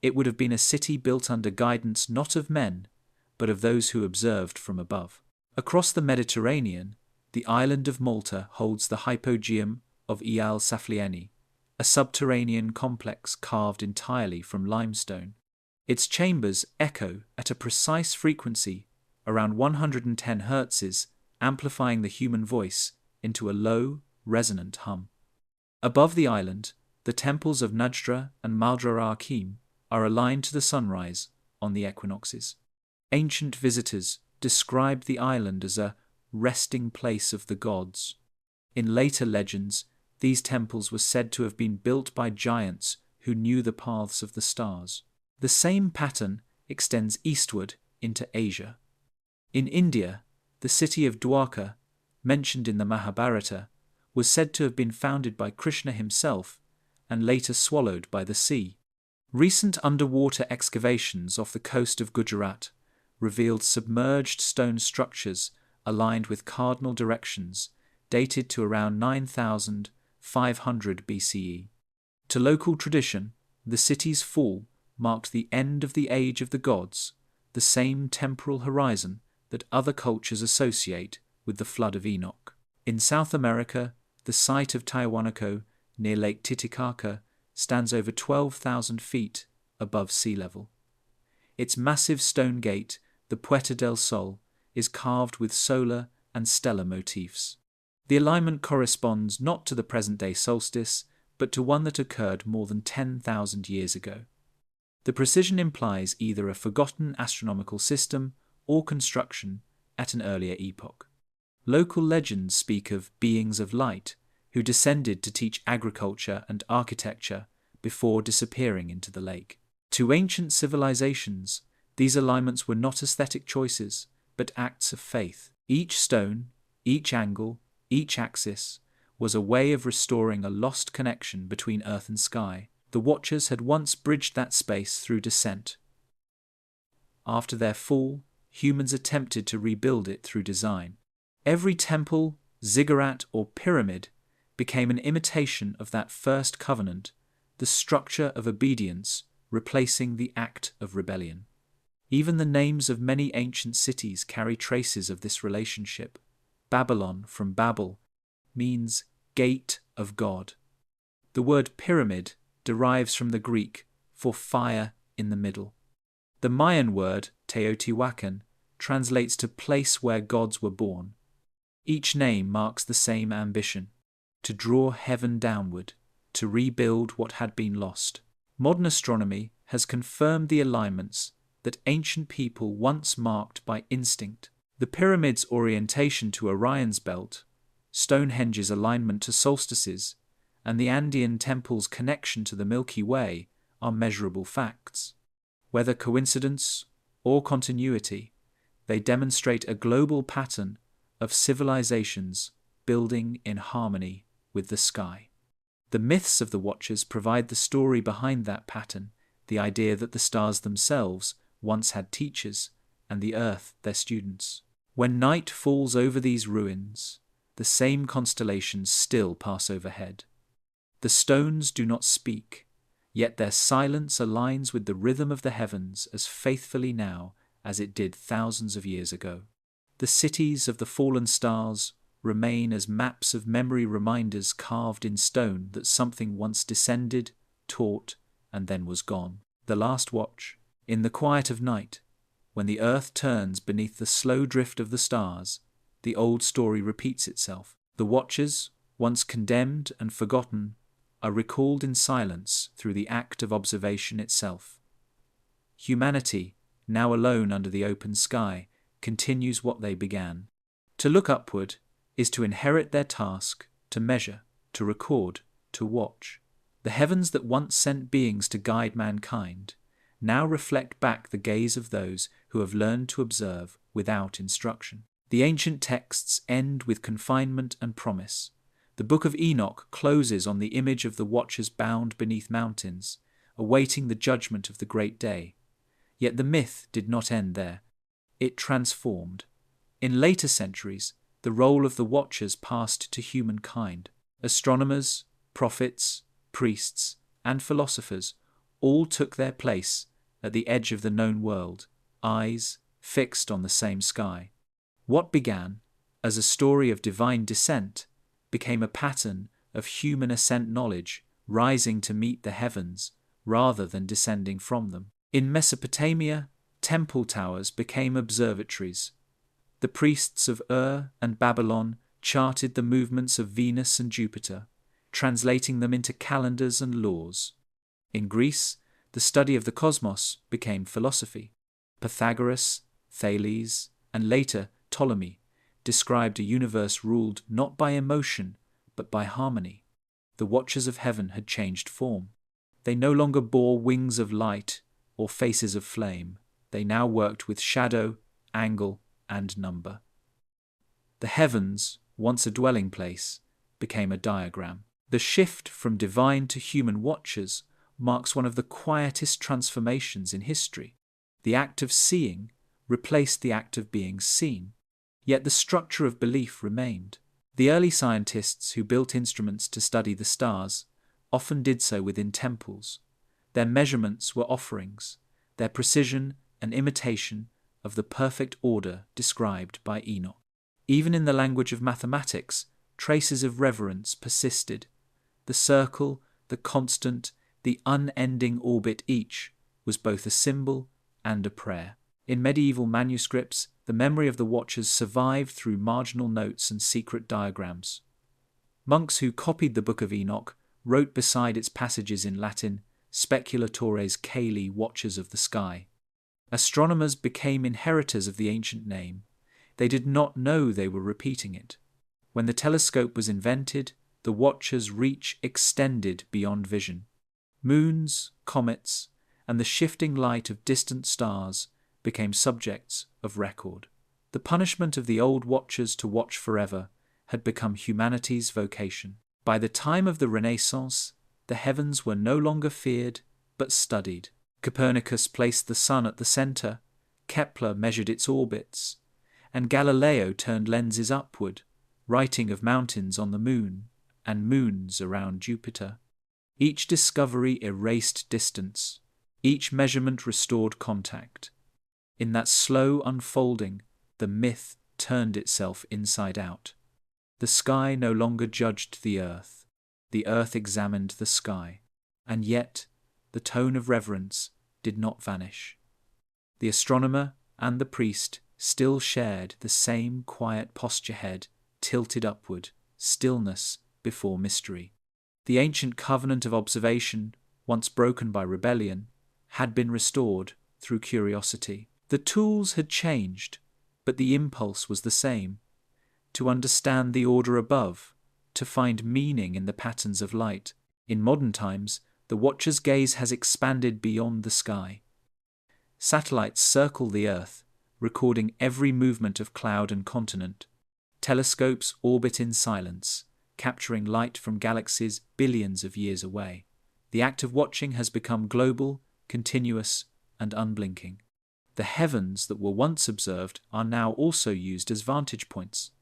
it would have been a city built under guidance not of men, but of those who observed from above. Across the Mediterranean, the island of Malta holds the hypogeum of Ial Saflieni, a subterranean complex carved entirely from limestone. Its chambers echo at a precise frequency, around 110 Hz, amplifying the human voice into a low, resonant hum. Above the island, the temples of Najdra and Maldra Akim are aligned to the sunrise on the equinoxes. Ancient visitors described the island as a resting place of the gods. In later legends, these temples were said to have been built by giants who knew the paths of the stars. The same pattern extends eastward into Asia. In India, the city of Dwarka, mentioned in the Mahabharata, was said to have been founded by Krishna himself and later swallowed by the sea. Recent underwater excavations off the coast of Gujarat revealed submerged stone structures aligned with cardinal directions dated to around 9500 BCE. To local tradition, the city's fall marked the end of the age of the gods, the same temporal horizon that other cultures associate with the flood of Enoch. In South America, the site of Tiahuanaco near Lake Titicaca stands over 12,000 feet above sea level. Its massive stone gate, the Puerta del Sol, is carved with solar and stellar motifs. The alignment corresponds not to the present-day solstice, but to one that occurred more than 10,000 years ago. The precision implies either a forgotten astronomical system or construction at an earlier epoch. Local legends speak of beings of light who descended to teach agriculture and architecture before disappearing into the lake. To ancient civilizations, these alignments were not aesthetic choices, but acts of faith. Each stone, each angle, each axis was a way of restoring a lost connection between earth and sky, The Watchers had once bridged that space through descent. After their fall, humans attempted to rebuild it through design. Every temple, ziggurat, or pyramid became an imitation of that first covenant, the structure of obedience replacing the act of rebellion. Even the names of many ancient cities carry traces of this relationship. Babylon, from Babel, means gate of God. The word pyramid derives from the Greek for fire in the middle. The Mayan word Teotihuacan translates to place where gods were born. Each name marks the same ambition: to draw heaven downward, to rebuild what had been lost. Modern astronomy has confirmed the alignments that ancient people once marked by instinct. The pyramid's orientation to Orion's belt, Stonehenge's alignment to solstices, and the Andean temple's connection to the Milky Way are measurable facts. Whether coincidence or continuity, they demonstrate a global pattern of civilizations building in harmony with the sky. The myths of the Watchers provide the story behind that pattern, the idea that the stars themselves once had teachers and the earth their students. When night falls over these ruins, the same constellations still pass overhead. The stones do not speak, yet their silence aligns with the rhythm of the heavens as faithfully now as it did thousands of years ago. The cities of the fallen stars remain as maps of memory, reminders carved in stone that something once descended, taught, and then was gone. The last watch. In the quiet of night, when the earth turns beneath the slow drift of the stars, the old story repeats itself. The Watchers, once condemned and forgotten, are recalled in silence through the act of observation itself. Humanity, now alone under the open sky, continues what they began. To look upward is to inherit their task, to measure, to record, to watch. The heavens that once sent beings to guide mankind now reflect back the gaze of those who have learned to observe without instruction. The ancient texts end with confinement and promise. The Book of Enoch closes on the image of the Watchers bound beneath mountains, awaiting the judgment of the great day. Yet the myth did not end there. It transformed. In later centuries, the role of the Watchers passed to humankind. Astronomers, prophets, priests, and philosophers all took their place at the edge of the known world, eyes fixed on the same sky. What began as a story of divine descent became a pattern of human ascent knowledge, rising to meet the heavens rather than descending from them. In Mesopotamia, temple towers became observatories. The priests of Ur and Babylon charted the movements of Venus and Jupiter, translating them into calendars and laws. In Greece, the study of the cosmos became philosophy. Pythagoras, Thales, and later Ptolemy described a universe ruled not by emotion, but by harmony. The Watchers of heaven had changed form. They no longer bore wings of light or faces of flame. They now worked with shadow, angle, and number. The heavens, once a dwelling place, became a diagram. The shift from divine to human Watchers marks one of the quietest transformations in history. The act of seeing replaced the act of being seen. Yet the structure of belief remained. The early scientists who built instruments to study the stars often did so within temples. Their measurements were offerings, their precision an imitation of the perfect order described by Enoch. Even in the language of mathematics, traces of reverence persisted. The circle, the constant, the unending orbit each was both a symbol and a prayer. In medieval manuscripts, the memory of the Watchers survived through marginal notes and secret diagrams. Monks who copied the Book of Enoch wrote beside its passages in Latin, Speculatores Caeli, Watchers of the Sky. Astronomers became inheritors of the ancient name. They did not know they were repeating it. When the telescope was invented, the Watchers' reach extended beyond vision. Moons, comets, and the shifting light of distant stars became subjects of record. The punishment of the old Watchers to watch forever had become humanity's vocation. By the time of the Renaissance, the heavens were no longer feared, but studied. Copernicus placed the sun at the center, Kepler measured its orbits, and Galileo turned lenses upward, writing of mountains on the moon and moons around Jupiter. Each discovery erased distance, each measurement restored contact. In that slow unfolding, the myth turned itself inside out. The sky no longer judged the earth examined the sky, and yet the tone of reverence did not vanish. The astronomer and the priest still shared the same quiet posture, head tilted upward, stillness before mystery. The ancient covenant of observation, once broken by rebellion, had been restored through curiosity. The tools had changed, but the impulse was the same: to understand the order above, to find meaning in the patterns of light. In modern times, the watcher's gaze has expanded beyond the sky. Satellites circle the Earth, recording every movement of cloud and continent. Telescopes orbit in silence, capturing light from galaxies billions of years away. The act of watching has become global, continuous, and unblinking. The heavens that were once observed are now also used as vantage points.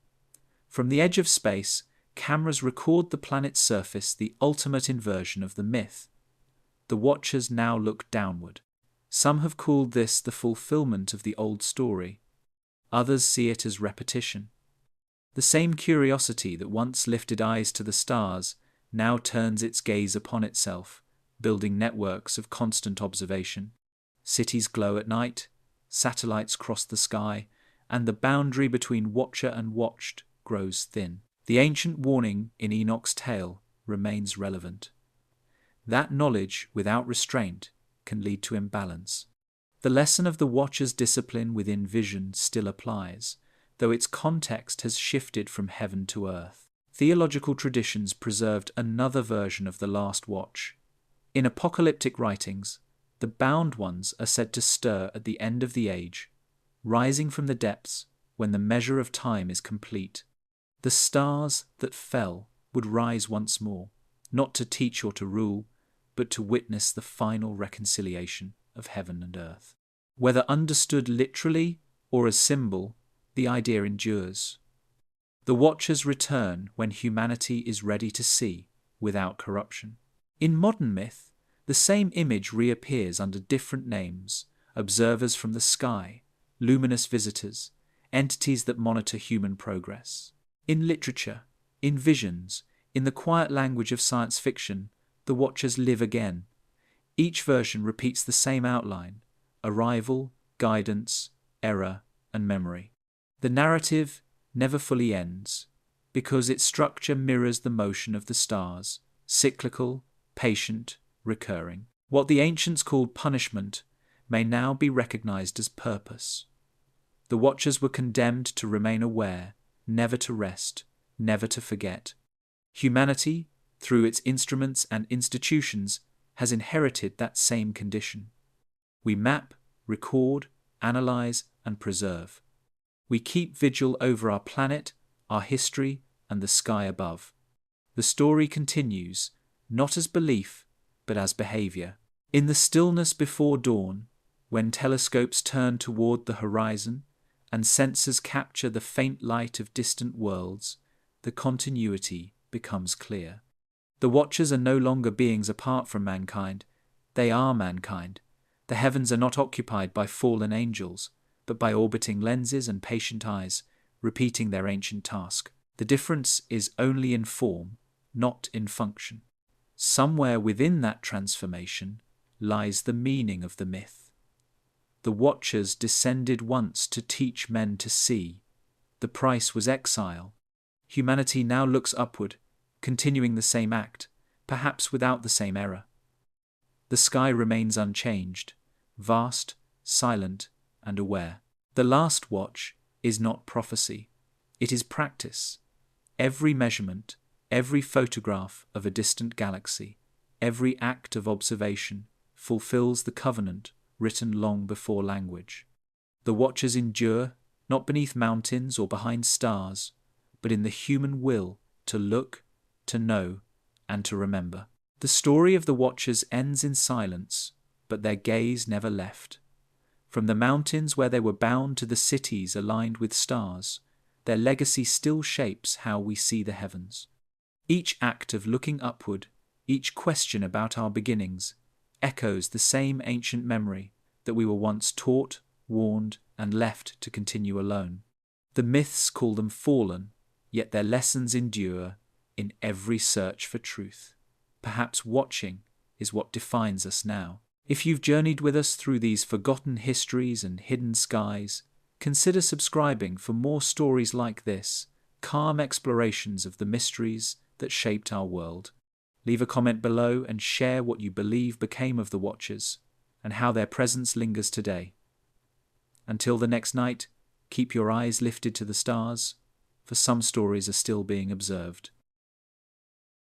From the edge of space, cameras record the planet's surface, the ultimate inversion of the myth. The watchers now look downward. Some have called this the fulfillment of the old story. Others see it as repetition. The same curiosity that once lifted eyes to the stars now turns its gaze upon itself, building networks of constant observation. Cities glow at night, satellites cross the sky, and the boundary between watcher and watched grows thin. The ancient warning in Enoch's tale remains relevant. That knowledge without restraint can lead to imbalance. The lesson of the watcher's discipline within vision still applies, though its context has shifted from heaven to earth. Theological traditions preserved another version of the last watch. In apocalyptic writings, the bound ones are said to stir at the end of the age, rising from the depths when the measure of time is complete. The stars that fell would rise once more, not to teach or to rule, but to witness the final reconciliation of heaven and earth. Whether understood literally or as symbol, the idea endures. The watchers return when humanity is ready to see without corruption. In modern myth, the same image reappears under different names: observers from the sky, luminous visitors, entities that monitor human progress. In literature, in visions, in the quiet language of science fiction, the watchers live again. Each version repeats the same outline: arrival, guidance, error, and memory. The narrative never fully ends, because its structure mirrors the motion of the stars, cyclical, patient, recurring. What the ancients called punishment may now be recognized as purpose. The watchers were condemned to remain aware, never to rest, never to forget. Humanity, through its instruments and institutions, has inherited that same condition. We map, record, analyze, and preserve. We keep vigil over our planet, our history, and the sky above. The story continues, not as belief, but as behavior. In the stillness before dawn, when telescopes turn toward the horizon and sensors capture the faint light of distant worlds, the continuity becomes clear. The watchers are no longer beings apart from mankind. They are mankind. The heavens are not occupied by fallen angels, but by orbiting lenses and patient eyes, repeating their ancient task. The difference is only in form, not in function. Somewhere within that transformation lies the meaning of the myth. The watchers descended once to teach men to see. The price was exile. Humanity now looks upward, continuing the same act, perhaps without the same error. The sky remains unchanged, vast, silent, and aware. The last watch is not prophecy. It is practice. Every measurement, every photograph of a distant galaxy, every act of observation fulfills the covenant written long before language. The watchers endure, not beneath mountains or behind stars, but in the human will to look, to know, and to remember. The story of the Watchers ends in silence, but their gaze never left. From the mountains where they were bound to the cities aligned with stars, their legacy still shapes how we see the heavens. Each act of looking upward, each question about our beginnings, echoes the same ancient memory that we were once taught, warned, and left to continue alone. The myths call them fallen, yet their lessons endure in every search for truth. Perhaps watching is what defines us now. If you've journeyed with us through these forgotten histories and hidden skies, consider subscribing for more stories like this, calm explorations of the mysteries that shaped our world. Leave a comment below and share what you believe became of the Watchers and how their presence lingers today. Until the next night, keep your eyes lifted to the stars, for some stories are still being observed.